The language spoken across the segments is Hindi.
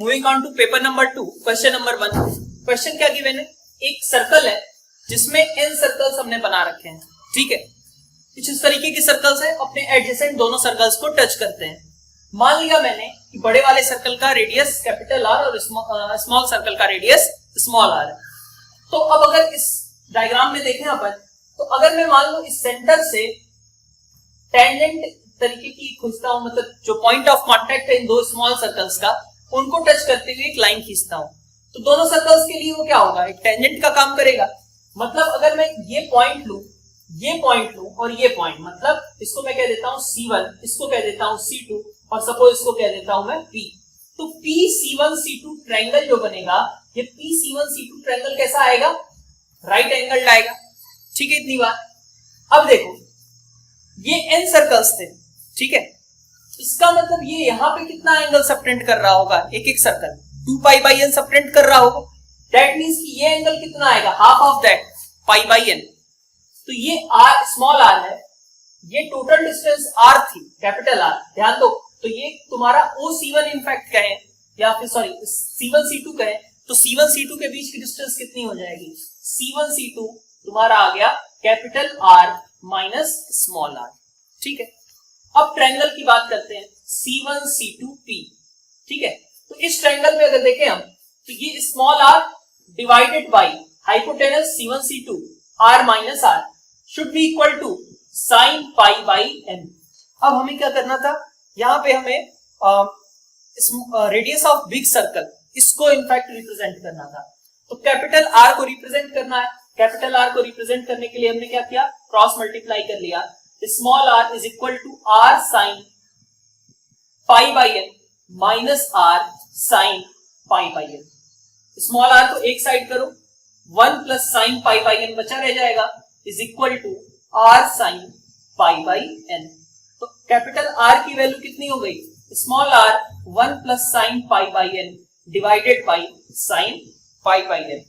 Moving on to paper number 2, question number 1। Question क्या गिवन है, एक सर्कल है जिसमें n सर्कल्स हमने बना रखे हैं, ठीक है। कुछ इस तरीके की सर्कल्स है, अपने एडजेसेंट दोनों सर्कल्स को टच करते हैं। मान लिया मैंने कि बड़े वाले सर्कल का रेडियस कैपिटल आर और स्मॉल सर्कल का रेडियस स्मॉल आर है। तो अब अगर इस डायग्राम में देखें अपन, तो अगर मैं मान लूं इस सेंटर से टेंजेंट तरीके की खींचता हूं, मतलब जो पॉइंट ऑफ कांटेक्ट है इन दो स्मॉल सर्कल्स का, उनको टच करते हुए एक लाइन खींचता हूं, तो दोनों सर्कल्स के लिए वो क्या होगा, एक टेंजेंट का काम करेगा। मतलब अगर मैं ये पॉइंट लूं और ये पॉइंट, मतलब इसको मैं कह देता हूं C1, इसको कह देता हूं C2 और सपोज इसको कह देता हूं मैं P। तो PC1C2 ट्रायंगल जो बनेगा, ये PC1C2 ट्रायंगल कैसा आएगा, राइट एंगल आएगा, ठीक है। इतनी बात। अब देखो ये n सर्कल्स थे, ठीक है। इसका मतलब ये यहां पे कितना एंगल सबटेंड कर रहा होगा, एक एक circle 2 pi by n subtend कर रहा होगा। दैट मींस कि ये एंगल कितना आएगा, half of that pi by n। तो ये r स्मॉल r है, ये टोटल डिस्टेंस r थी, कैपिटल R, ध्यान दो। तो ये तुम्हारा OC1 इनफैक्ट कहें या फिर सॉरी C1C2 कहें, तो C1C2 के बीच की डिस्टेंस कितनी हो जाएगी, C1C2 तुम्हारा आ गया capital R minus small r, ठीक है। अब ट्रायंगल की बात करते हैं, C1C2P, ठीक है। तो इस ट्रायंगल में अगर देखें हम, तो ये small r divided by hypotenuse C1C2 r minus r should be equal to sine pi by n। अब हमें क्या करना था, यहां पे हमें रेडियस ऑफ बिग सर्कल, इसको इनफैक्ट रिप्रेजेंट करना था। तो कैपिटल R को रिप्रेजेंट करना है। कैपिटल R को रिप्रेजेंट करने के लिए हमने क्या किया, क्रॉस मल्टीप्लाई कर लिया। Small r is equal to r sine pi by n minus r sine pi by n। Small r को एक साइड करो, 1 plus sine pi by n बचा रह जाएगा, is equal to r sine pi by n। तो कैपिटल R की वैल्यू कितनी हो गई, small r 1 plus sine pi by n divided by sine pi by n।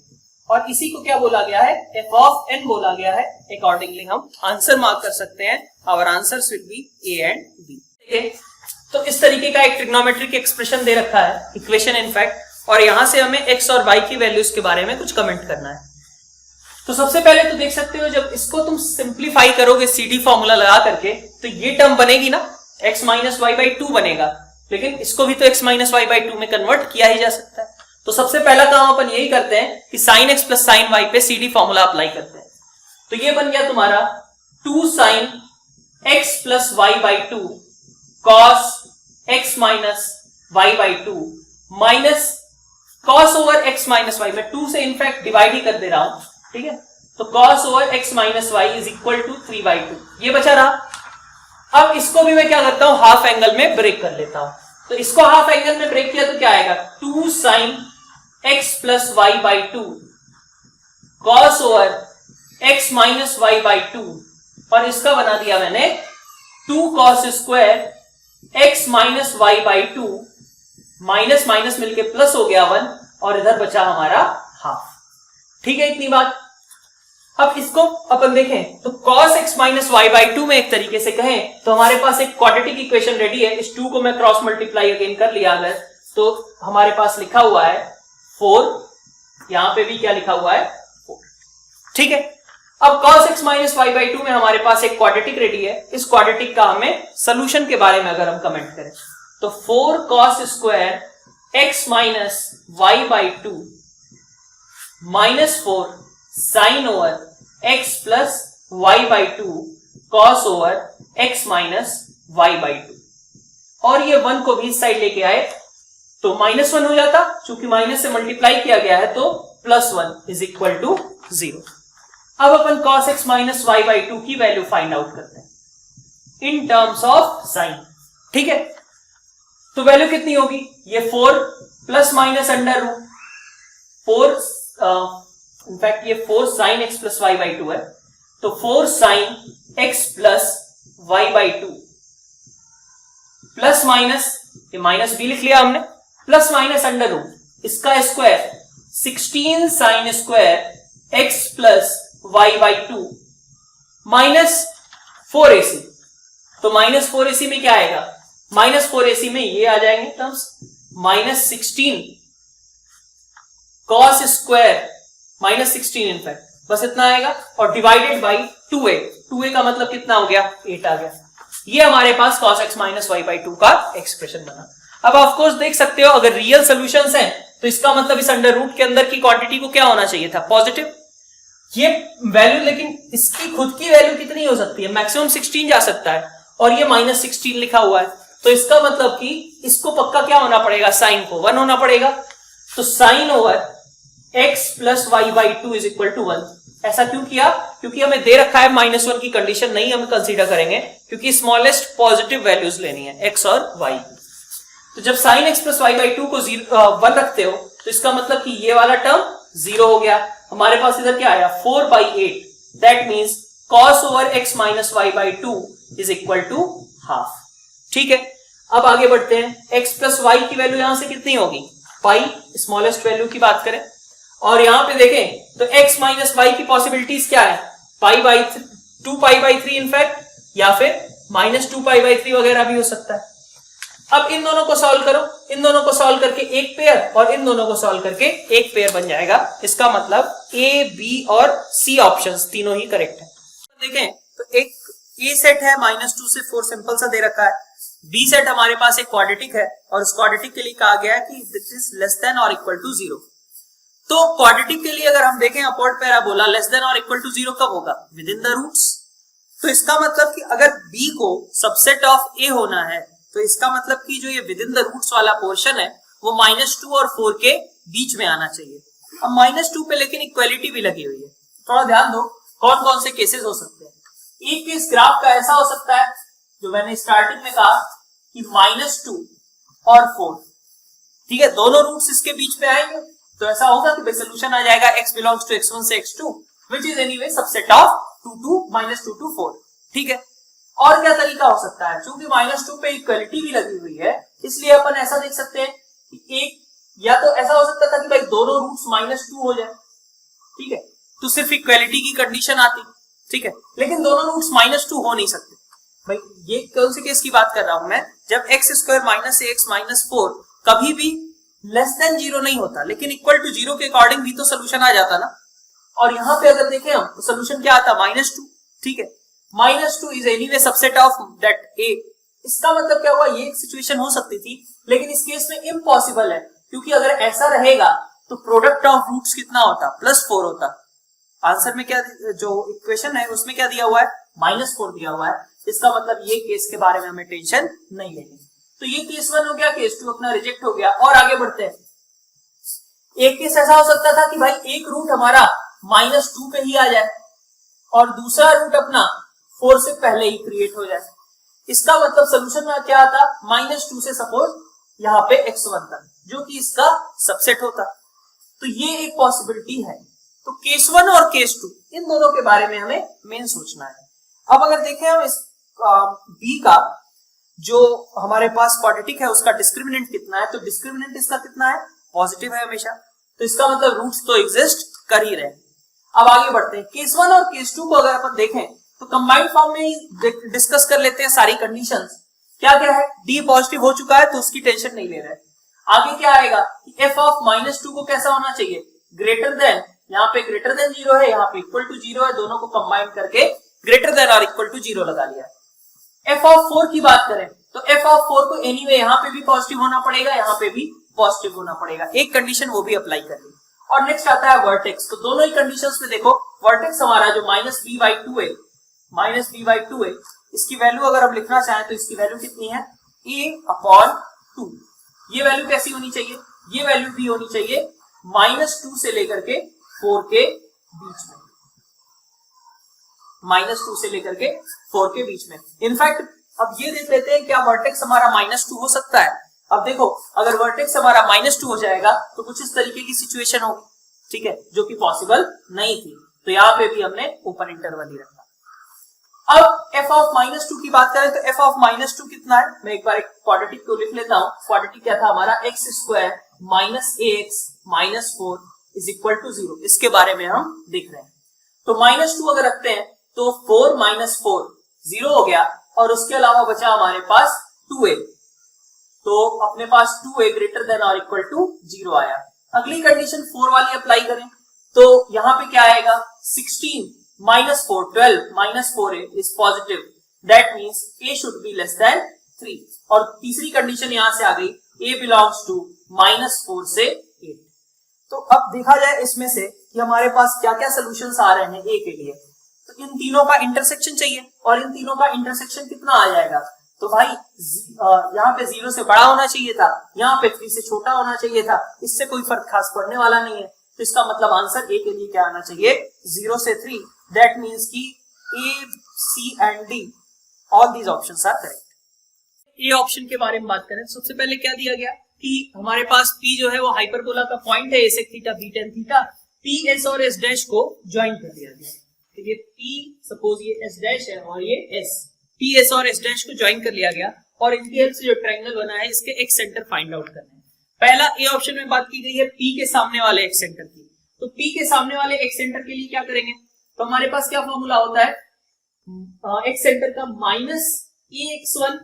और इसी को क्या बोला गया है, f ऑफ n बोला गया है। अकॉर्डिंगली हम आंसर मार्क कर सकते हैं, our answers will be A and B, ठीक है। तो इस तरीके का एक ट्रिग्नोमेट्रिक एक्सप्रेशन दे रखा है, इक्वेशन इनफैक्ट, और यहां से हमें x और y की वैल्यूज के बारे में कुछ कमेंट करना है। तो सबसे पहले तो देख सकते हो, जब इसको तुम सिंप्लीफाई करोगे CD फॉर्मूला लगा करके, तो ये टर्म बनेगी ना, x माइनस वाई बाई 2 बनेगा, लेकिन इसको भी तो x माइनस वाई बाई 2 में कन्वर्ट किया ही जा सकता है। तो सबसे पहला काम अपन यही करते हैं कि sine x plus sine y पे CD फॉर्मूला अप्लाई करते हैं। तो ये बन गया तुम्हारा 2 sine x plus y by 2 cos x minus y by 2 minus cos over x minus y, मैं 2 से इनफैक्ट डिवाइड ही कर दे रहा हूं, ठीक है। तो cos over x minus y is equal to 3/2, ये बचा रहा। अब इसको भी मैं क्या करता हूं, हाफ एंगल में ब्रेक कर लेता हूं। तो इसको हाफ एंगल में ब्रेक किया तो क्या आएगा, 2 sine x plus y by 2 cos over x minus y by 2, और इसका बना दिया मैंने 2 cos square x minus y by 2, minus minus मिलके प्लस हो गया 1, और इधर बचा हमारा हाफ, ठीक है। इतनी बात। अब इसको अपन देखें तो cos x minus y by 2 में एक तरीके से कहें तो हमारे पास एक क्वाड्रेटिक इक्वेशन रेडी है। इस 2 को मैं क्रॉस मल्टीप्लाई अगेन कर लिया अगर, तो हमारे पास लिखा हुआ है 4, यहां पे भी क्या लिखा हुआ है 4, ठीक है। अब cos x minus y by 2 में हमारे पास एक क्वाड्रेटिक रेडी है। इस क्वाड्रेटिक का हमें सोल्यूशन के बारे में अगर हम कमेंट करें, तो 4 cos square x minus y by 2 minus 4 sine over x plus y by 2 cos over x minus y by 2, और ये 1 को भी इस साइड लेके आए तो -1 हो जाता, चूंकि माइनस से मल्टीप्लाई किया गया है तो +1 इज इक्वल टू 0। अब अपन cos x minus y by 2 की वैल्यू फाइंड आउट करते हैं इन टर्म्स ऑफ साइन, ठीक है। तो वैल्यू कितनी होगी, ये 4 plus minus under root 4, in fact ये 4 sine x plus y by 2 है, तो 4 sine x plus y by 2 plus minus, ये माइनस भी लिख लिया हमने, प्लस माइनस अंडर रूट इसका square 16 sine square x plus y by 2 minus 4ac। तो -4ac में क्या आएगा, -4ac में ये आ जाएंगे टर्म्स, -16 cos स्क्वायर -16 इनफैक्ट बस इतना आएगा, और डिवाइडेड बाई 2a। 2a का मतलब कितना हो गया, 8 आ गया। ये हमारे पास cos x minus y by 2 का एक्सप्रेशन बना। अब ऑफ कोर्स देख सकते हो अगर रियल सॉल्यूशंस हैं तो इसका मतलब इस अंडर रूट के अंदर की क्वांटिटी को क्या होना चाहिए था, पॉजिटिव। ये वैल्यू, लेकिन इसकी खुद की वैल्यू कितनी हो सकती है, मैक्सिमम 16 जा सकता है, और ये -16 लिखा हुआ है, तो इसका मतलब कि इसको पक्का क्या होना पड़ेगा, साइन को 1 होना पड़ेगा। तो sine over x plus y by 2 is equal to 1। ऐसा क्यों किया, क्योंकि हमें दे रखा है -1 की कंडीशन नहीं हम कंसीडर करेंगे, क्योंकि स्मॉलेस्ट पॉजिटिव वैल्यूज लेनी है x और y। तो जब sine x plus y by 2 को 1 रखते हो तो इसका मतलब कि ये वाला टर्म 0 हो गया। हमारे पास इधर क्या आया, 4/8, that means cos over x minus y by 2 is equal to half. ठीक है, अब आगे बढ़ते हैं। x प्लस वाई की वैल्यू यहां से कितनी होगी, पाई, स्मॉलेस्ट वैल्यू की बात करें, और यहां पे देखें तो x माइनस वाई की पॉसिबिलिटीज क्या है, -2 पाई बाई 3 इनफैक्ट, या फिर -2 पाई बाई 3 वगैरह भी हो सकता है। अब इन दोनों को सॉल्व करो, इन दोनों को सॉल्व करके एक पेयर और इन दोनों को सॉल्व करके एक पेयर बन जाएगा। इसका मतलब A, B और C ऑप्शंस तीनों ही करेक्ट है। देखें तो एक A सेट है -2 से 4, सिंपल सा दे रखा है। B सेट हमारे पास एक क्वाड्रेटिक है, और उस क्वाड्रेटिक के लिए कहा गया है कि दिस इज लेस देन और इक्वल टू 0। तो क्वाड्रेटिक के लिए अगर हम देखें अपवर्ड पैराबोला लेस देन और इक्वल टू 0 कब होगा, विद इन द रूट्स। तो इसका मतलब कि अगर B को सबसेट ऑफ A होना है तो इसका मतलब कि जो ये विद इन द रूट्स वाला पोर्शन है वो -2 और 4 के बीच में आना चाहिए। अब -2 पे लेकिन इक्वालिटी भी लगी हुई है, थोड़ा ध्यान दो कौन कौन से केसेस हो सकते हैं। एक केस ग्राफ का ऐसा हो सकता है जो मैंने स्टार्टिंग में कहा कि -2 और 4, ठीक है, दोनों रूट्स इसके बीच में आएंगे, तो ऐसा होगा कि भाई सोल्यूशन आ जाएगा x बिलोंग्स टू x1 से x2 which is anyway subset of 2 to 4। ठीक है, और क्या तरीका हो सकता है, क्योंकि -2 पे इक्वालिटी भी लगी हुई है, इसलिए अपन ऐसा देख सकते हैं कि एक, या तो ऐसा हो सकता था कि भाई दोनों रूट्स -2 हो जाए, ठीक है, तो सिर्फ इक्वालिटी की कंडीशन आती, ठीक है, लेकिन दोनों रूट्स -2 हो नहीं सकते। भाई ये कौन से केस की बात कर रहा हूं मैं, जब x स्क्वायर माइनस ax माइनस 4 कभी भी लेस देन 0 नहीं होता, लेकिन इक्वल टू 0 के अकॉर्डिंग भी तो सोल्यूशन आ जाता ना। और यहां पे अगर देखें हम तो सोल्यूशन क्या आता, -2, ठीक है, -2 is anyway subset of that a। इसका मतलब क्या हुआ, ये एक सिचुएशन हो सकती थी, लेकिन इस केस में इम्पॉसिबल है, क्योंकि अगर ऐसा रहेगा तो प्रोडक्ट ऑफ रूट्स कितना होता, +4 होता। आंसर में क्या, जो इक्वेशन है उसमें क्या दिया हुआ है, -4 दिया हुआ है। इसका मतलब ये केस के बारे में हमें टेंशन नहीं लेनी। तो ये केस 1 हो गया, केस 2 अपना रिजेक्ट हो गया। और आगे बढ़ते हैं। एक केस ऐसा हो सकता था कि भाई एक रूट हमारा -2 पे ही आ जाए और दूसरा रूट अपना 4 से पहले ही क्रिएट हो जाए। इसका मतलब सोल्यूशन में क्या आता, -2 से सपोज यहाँ पे x1 तक, जो कि इसका सबसेट होता। तो ये एक पॉसिबिलिटी है। तो केस 1 और केस 2 इन दोनों के बारे में हमें मेन सोचना है। अब अगर देखें हम इस बी का, जो हमारे पास क्वाड्रेटिक है उसका डिस्क्रिमिनेंट कितना है, तो डिस्क्रिमिनेंट इसका कितना है, पॉजिटिव है हमेशा, तो इसका मतलब रूट्स तो एग्जिस्ट कर ही रहे। अब आगे बढ़ते हैं। केस 1 और केस 2 को अगर अपन देखें तो कंबाइंड फॉर्म में ही डिस्कस कर लेते हैं सारी कंडीशंस। क्या क्या है, डी पॉजिटिव हो चुका है तो उसकी टेंशन नहीं ले रहे। आगे क्या आएगा कि एफ ऑफ -2 को कैसा होना चाहिए, ग्रेटर देन, यहाँ पे ग्रेटर देन 0 है, यहाँ पे इक्वल टू 0 है, दोनों को कंबाइन करके ग्रेटर देन और इक्वल टू 0 लगा लिया। एफ ऑफ 4 की बात करें तो एफ ऑफ 4 को एनीवे यहाँ पे भी पॉजिटिव होना पड़ेगा, यहाँ पे भी पॉजिटिव होना पड़ेगा, एक कंडीशन वो भी अप्लाई कर ली। और नेक्स्ट आता है वर्टेक्स। तो दोनों ही कंडीशंस में देखो वर्टेक्स हमारा जो -b/2 है, -b/2 है, इसकी वैल्यू अगर हम लिखना चाहें तो इसकी वैल्यू कितनी है, a/2। ये वैल्यू कैसी होनी चाहिए, ये वैल्यू भी होनी चाहिए -2 से लेकर के 4 के बीच में, -2 से लेकर के 4 के बीच में। इनफैक्ट अब ये देख लेते हैं क्या वर्टेक्स हमारा -2 हो सकता है। अब देखो अगर वर्टेक्स हमारा -2 हो जाएगा तो कुछ इस तरीके की सिचुएशन होगी, ठीक है, जो कि पॉसिबल नहीं थी, तो यहाँ पे भी हमने ओपन इंटरवल ही रखा। अब f ऑफ -2 की बात करें तो f ऑफ -2 कितना है, मैं एक बार एक क्वाड्रेटिक को लिख लेता हूँ। क्वाड्रेटिक क्या था हमारा, x स्क्वायर माइनस ax माइनस 4 इज इक्वल टू 0, इसके बारे में हम देख रहे हैं। तो -2 अगर रखते हैं तो 4 - 4 0 हो गया, और उसके अलावा बचा हमारे पास 2a। तो अपने पास 2a ग्रेटर देन और इक्वल टू 0 आया। अगली कंडीशन 4 वाली अप्लाई करें तो यहां पे क्या आएगा, 16 minus 4 12 minus 4a is positive, that means a should be less then 3। और तीसरी कंडीशन यहां से आ गई, a बिलोंग्स टू -4 से 8। तो अब देखा जाए इसमें से कि हमारे पास क्या क्या सोल्यूशंस आ रहे हैं a के लिए। तो इन तीनों का इंटरसेक्शन चाहिए और इन तीनों का इंटरसेक्शन कितना आ जाएगा, तो भाई यहाँ पे 0 से बड़ा होना चाहिए था, यहाँ पे 3 से छोटा होना चाहिए था, इससे कोई फर्क खास पड़ने वाला नहीं है। तो इसका मतलब आंसर ए के लिए क्या आना चाहिए, 0 से 3। दैट मींस कि A, C and D all these options are correct. A option के बारे में बात करें, सबसे पहले क्या दिया गया कि हमारे पास P जो है वो हाइपरबोला का पॉइंट है, a sec theta b tan theta, P s और s डैश को ज्वाइन कर दिया गया। तो ये P सपोज ये s डैश है और ये s, P s और s डैश को ज्वाइन कर लिया गया और इनकी हेल्प से जो ट्रायंगल बना है इसके एक्स सेंटर फाइंड आउट करना है। पहला ए ऑप्शन में बात की गई है P के सामने वाले एक्स सेंटर की। तो P के सामने वाले एक्स सेंटर के लिए क्या करेंगे, तो हमारे पास क्या फॉर्मूला होता है, एक्स सेंटर का minus ax1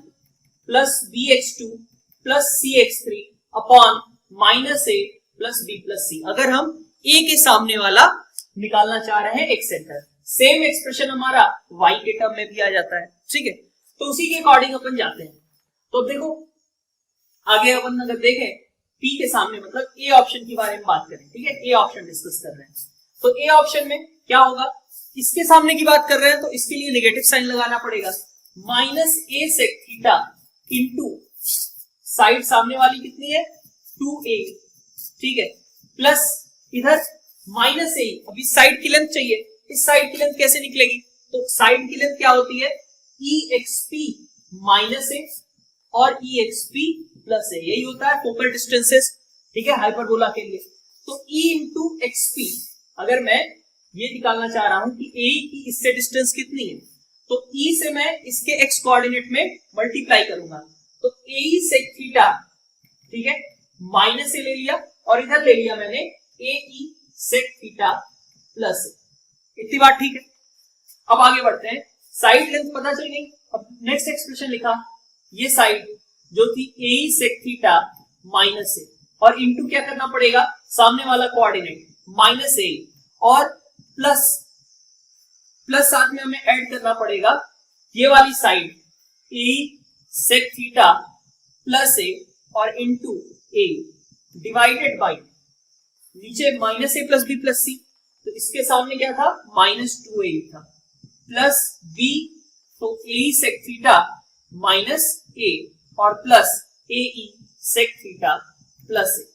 plus bx2 plus cx3 upon minus a plus b plus c। अगर हम a के सामने वाला निकालना चाह रहे हैं एक्स सेंटर, सेम एक्सप्रेशन हमारा y के टर्म में भी आ जाता है, ठीक है। तो उसी के अकॉर्डिंग अपन जाते हैं। तो देखो आगे अपन अगर देखें P के सामने मतलब A ऑप्शन के बारे में बात करें, ठीक है, A ऑप्शन डिस्कस कर रहे हैं। तो A ऑप्शन में क्या होगा, इसके सामने की बात कर रहे हैं तो इसके लिए नेगेटिव साइन लगाना पड़ेगा, minus a sec theta into side सामने वाली कितनी है 2a, ठीक है, प्लस इधर माइनस a, अभी साइड की लेंथ चाहिए, इस साइड की लेंथ कैसे निकलेगी, तो साइड की लेंथ क्या होती है exp माइनस a और exp प्लस a, यही होता है फोकल डिस्टेंसेस, ठीक है, हाइपरबोला के लिए। तो e इंटू एक्सपी, अगर मैं ये निकालना चाह रहा हूं कि a की इससे डिस्टेंस कितनी है, तो e से मैं इसके x कोऑर्डिनेट में मल्टीप्लाई करूंगा, तो a sec थीटा, ठीक है, माइनस a ले लिया और इधर ले लिया मैंने a e sec theta plus a। इतनी बात ठीक है। अब आगे बढ़ते हैं, साइड लेंथ पता चल गई। अब नेक्स्ट एक्सप्रेशन लिखा, ये साइड जो थी a sec theta minus a और इंटू क्या करना पड़ेगा, सामने वाला कोऑर्डिनेट माइनस a और प्लस साथ में हमें ऐड करना पड़ेगा ये वाली side a sec theta plus a और इंटू a डिवाइडेड बाई नीचे minus a plus b plus c, तो इसके सामने क्या था माइनस 2a था, प्लस b, तो a sec theta minus a और plus ae sec theta plus a,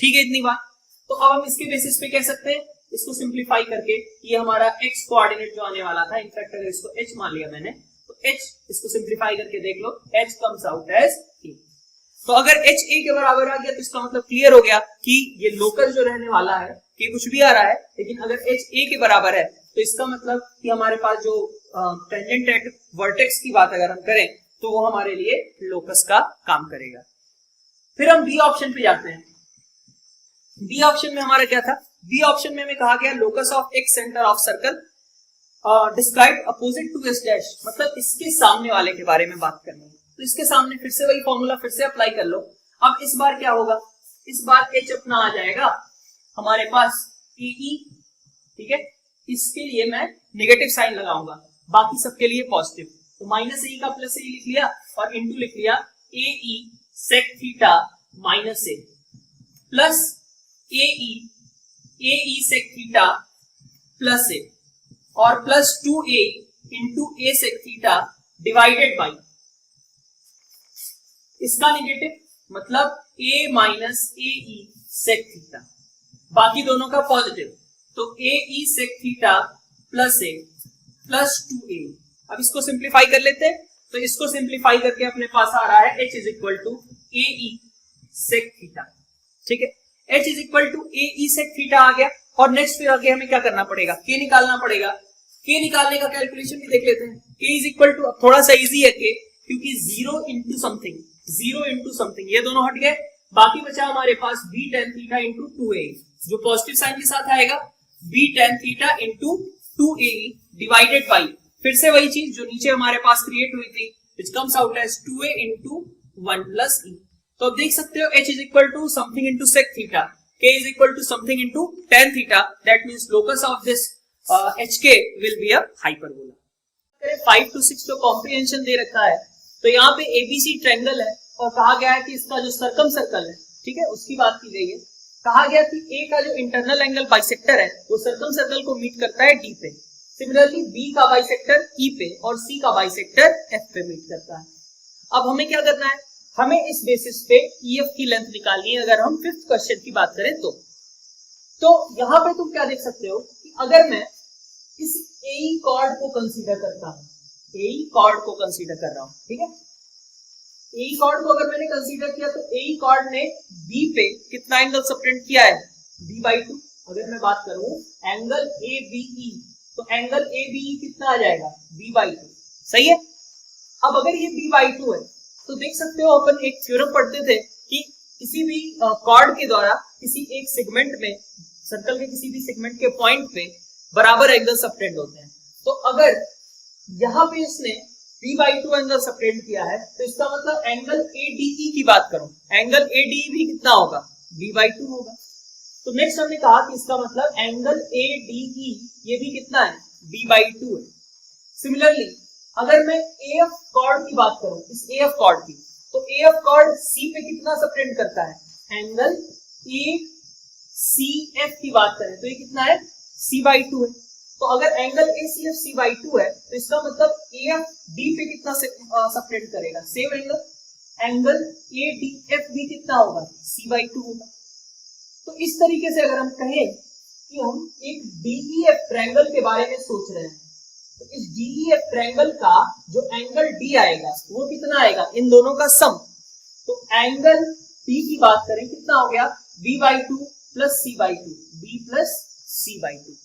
ठीक है, इतनी बात। तो अब हम इसके बेसिस पे कह सकते हैं, इसको सिंप्लीफाई करके ये हमारा x कोऑर्डिनेट जो आने वाला था, इनफैक्ट अगर इसको h मान लिया मैंने तो h, इसको सिंप्लीफाई करके देख लो, h comes out as a। तो अगर h a के बराबर आ गया तो इसका मतलब क्लियर हो गया कि ये लोकल जो रहने वाला है कि कुछ भी आ रहा है, लेकिन अगर h a के बराबर है तो इसका मतलब कि हमारे पास जो टेंजेंट एट वर्टेक्स की बात अगर हम करें तो वो हमारे लिए लोकस का काम करेगा। फिर हम बी ऑप्शन पे जाते हैं। बी ऑप्शन में हमारा क्या था, बी ऑप्शन में हमें कहा गया locus of X centre of circle describe opposite to S dash, मतलब इसके सामने वाले के बारे में बात करनी है। तो इसके सामने फिर से वही फॉर्मूला फिर से अप्लाई कर लो। अब इस बार क्या होगा, इस बार एच अपना आ जाएगा हमारे पास AE, ठीक है, इसके लिए मैं नेगेटिव साइन लगाऊंगा, बाकी सबके लिए पॉजिटिव। तो माइनस ए का प्लस ए लिख लिया और इंटू लिख लिया AE sec theta minus A plus AE sec theta plus A और plus 2a into a sec theta divided by इसका नेगेटिव मतलब a minus AE sec theta, बाकी दोनों का पॉजिटिव, तो AE sec theta plus a plus 2a। अब इसको सिंप्लीफाई कर लेते हैं, तो इसको सिंप्लीफाई करके अपने पास आ रहा है h is equal to AE sec theta, ठीक है, h is equal to AE sec theta आ गया। और नेक्स्ट फिर आगे हमें क्या करना पड़ेगा, k निकालना पड़ेगा। k निकालने का कैलकुलेशन भी देख लेते हैं। k इज इक्वल टू, अब थोड़ा सा इजी है k, क्योंकि 0 इंटू समथिंग ये दोनों हट गए, बाकी बचा हमारे पास b tan theta into 2a, जो पॉजिटिव साइन के साथ आएगा b tan theta into 2a divided by फिर से वही चीज जो नीचे हमारे पास क्रिएट हुई थी, which comes out as 2a into 1 plus e। तो आप देख सकते हो h is equal to something into sec theta, k is equal to something into tan theta, that means locus of this hk will be a hyperbola. 5 to 6 तो कॉम्प्रिहेंशन दे रखा है, तो यहाँ पे एबीसी ट्रायंगल है और कहा गया है कि इसका जो सर्कम सर्कल है, ठीक है, उसकी बात की गई है। कहा गया कि ए का जो इंटरनल एंगल बाइसेक्टर है वो सर्कम सर्कल को मीट करता है डी पे, सिमिलरली बी का बाइसेक्टर ई पे और सी का बाइसेक्टर एफ पे मीट करता है। अब हमें क्या करना है, हमें इस बेसिस पे ईएफ की लेंथ निकालनी है। अगर हम 5th क्वेश्चन की बात करें तो यहाँ पे तुम क्या देख सकते हो कि अगर मैं इस एई कॉर्ड को कंसीडर करता हूं, एई कॉर्ड को कंसीडर कर रहा हूं, ठीक है, एई कॉर्ड को अगर मैंने कंसीडर किया तो एई कॉर्ड ने बी पे कितना एंगल सबटेंड किया है, b/2। अगर मैं बात करूं एंगल ABE तो एंगल ABE कितना आ जाएगा, b/2, सही है। अब अगर ये b/2 है तो देख सकते हो अपन एक थ्योरम पढ़ते थे कि किसी भी कॉर्ड के द्वारा किसी एक सेगमेंट में, सर्कल के किसी भी सेगमेंट के पॉइंट पे बराबर एंगल सबटेंड होते हैं। तो अगर यहाँ पे इसने b/2 एंगल सबटेंड किया है तो इसका मतलब एंगल ADE की बात करूं, एंगल ADE भी कितना होगा, b/2 होगा। तो नेक्स्ट हमने कहा कि इसका मतलब एंगल ADE ये भी कितना है, b/2 है। सिमिलरली अगर मैं AF कॉर्ड की बात करूं, इस AF कॉर्ड की, तो AF कॉर्ड C पे कितना सबटेंड करता है, एंगल ACF की बात करें तो ये कितना है, c/2 है। तो अगर एंगल ACF c/2 है तो इसका मतलब AF D पे कितना सबटेंड करेगा, सेम एंगल, एंगल ADF भी कितना होगा, c/2 होगा। तो इस तरीके से अगर हम कहें कि हम एक DEF ट्रायंगल के बारे में सोच रहे हैं तो इस DEF ट्रायंगल का जो एंगल D आएगा वो कितना आएगा, इन दोनों का सम। तो एंगल D की बात करें कितना हो गया, b/2 plus c/2, b plus c/2।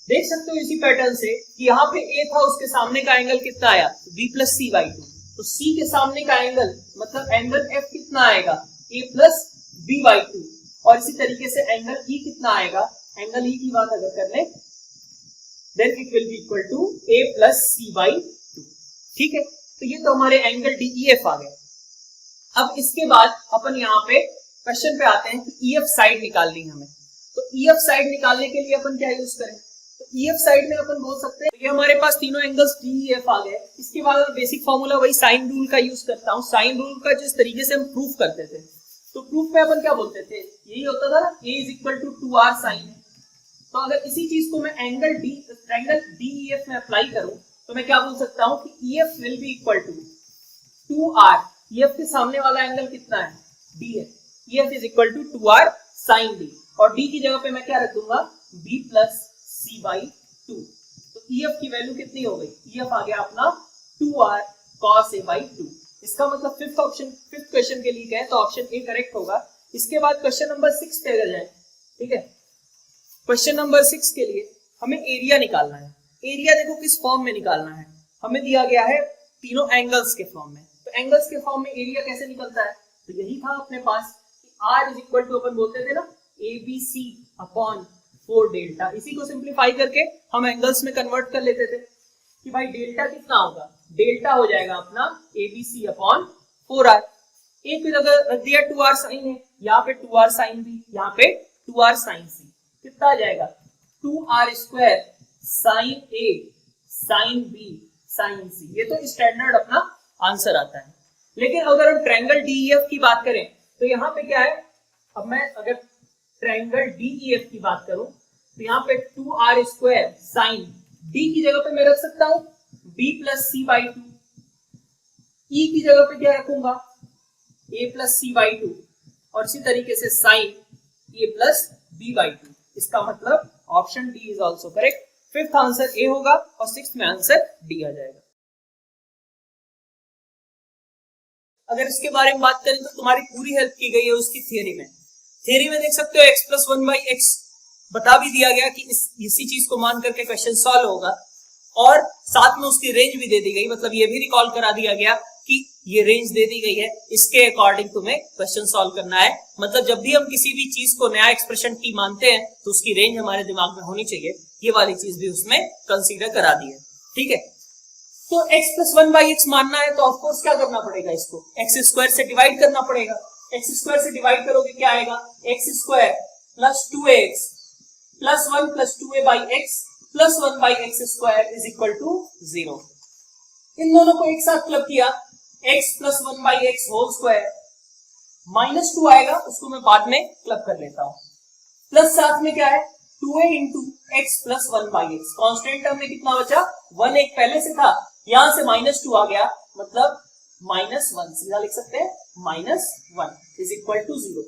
देख सकते हो इसी पैटर्न से कि यहाँ पे A था, उसके सामने का एंगल कितना आया, b प्लस c/2। तो C के सामने का एंगल मतलब एंगल F कितना आएगा, A प्लस b/2। और इसी तरीके से एंगल E कितना आएगा, एंगल E की बात अगर कर ले then it will be equal to A प्लस c/2, ठीक है। तो ये तो हमारे एंगल DEF आ गए। अब इसके बाद अपन यहाँ पे क्वेश्चन पे आते हैं कि EF साइड निकालनी है हमें। तो EF साइड निकालने के लिए अपन क्या यूज करें, तो EF साइड में अपन बोल सकते हैं ये हमारे पास तीनों एंगल्स DEF आ गए। इसके बाद बेसिक फॉर्मूला वही साइन रूल का यूज करता हूँ। साइन रूल का जिस तरीके से हम प्रूफ करते थे, तो प्रूफ में अपन क्या बोलते थे, यही होता था ना, A is equal to 2R sine. तो अगर इसी चीज को मैं ट्रायंगल DEF में अप्लाई करूं तो मैं क्या बोल सकता हूं कि EF will be equal to 2R। EF के सामने वाला एंगल कितना है, D है। EF is equal to 2R sine D और D की जगह पे मैं क्या रख दूंगा, B प्लस c/2। तो EF की वैल्यू कितनी हो गई, EF आ गया अपना 2R cos A/2। इसका मतलब फिफ्थ क्वेश्चन के लिए क्या है, तो ऑप्शन ए करेक्ट होगा। इसके बाद क्वेश्चन नंबर 6 पे अगर जाए, ठीक है, क्वेश्चन नंबर 6 के लिए हमें एरिया निकालना है। एरिया देखो किस फॉर्म में निकालना है, हमें दिया गया है तीनों एंगल्स के फॉर्म में। तो एंगल्स के फॉर्म में एरिया कैसे निकलता है, तो यही था अपने पास कि R इज इक्वल टू अपन बोलते थे ना ABC अपॉन 4 डेल्टा। इसी को सिंप्लीफाई करके हम एंगल्स में कन्वर्ट कर लेते थे कि भाई डेल्टा कितना होगा, डेल्टा हो जाएगा अपना ABC अपॉन 4R। एक फिर अगर रख दिया 2R साइन है, यहाँ पे 2R साइन B, यहाँ पे 2R साइन C, कितना आ जाएगा 2R square sine A sine B sine C। ये तो स्टैंडर्ड अपना आंसर आता है। लेकिन अगर हम ट्रायंगल DEF की बात करें तो यहाँ पे क्या है, अब मैं अगर ट्रायंगल DEF की बात करूं तो यहाँ पे 2R स्क्वायर साइन D की जगह पे मैं रख सकता हूं B प्लस c/2, E की जगह पे क्या रखूंगा A प्लस c/2 और इसी तरीके से साइन A प्लस b/2। इसका मतलब option D is also correct. Fifth answer A होगा और सिक्स्थ में आंसर डी आ जाएगा। अगर इसके बारे में बात करें तो तुम्हारी पूरी हेल्प की गई है उसकी थियरी में। थियरी में देख सकते हो x प्लस 1/x बता भी दिया गया कि इसी चीज को मान करके क्वेश्चन सॉल्व होगा और साथ में उसकी रेंज भी दे दी गई, मतलब ये भी रिकॉल करा दिया गया कि ये रेंज दे दी गई है, इसके अकॉर्डिंग तुम्हें क्वेश्चन सॉल्व करना है। मतलब जब भी हम किसी भी चीज को नया एक्सप्रेशन की मानते हैं तो उसकी रेंज हमारे दिमाग में होनी चाहिए। ये वाली चीज भी उसमें कंसीडर करा दी है, ठीक है। तो x प्लस 1/x मानना है तो ऑफकोर्स क्या करना पड़ेगा, इसको x स्क्वायर से डिवाइड करना पड़ेगा। एक्स स्क्वायर से डिवाइड करोगे क्या आएगा, x square plus 2x plus 1 plus 2a by x plus 1 by x square is equal to 0। इन दोनों को एक साथ क्लब किया, x plus 1 by x whole square minus 2 आएगा, उसको मैं बाद में क्लब कर लेता हूं, प्लस साथ में क्या है 2a into x plus 1 by x. Constant term में कितना बचा, 1 एक पहले से था, यहां से माइनस 2 आ गया, मतलब माइनस 1, सीधा लिख सकते हैं minus 1 is equal to 0।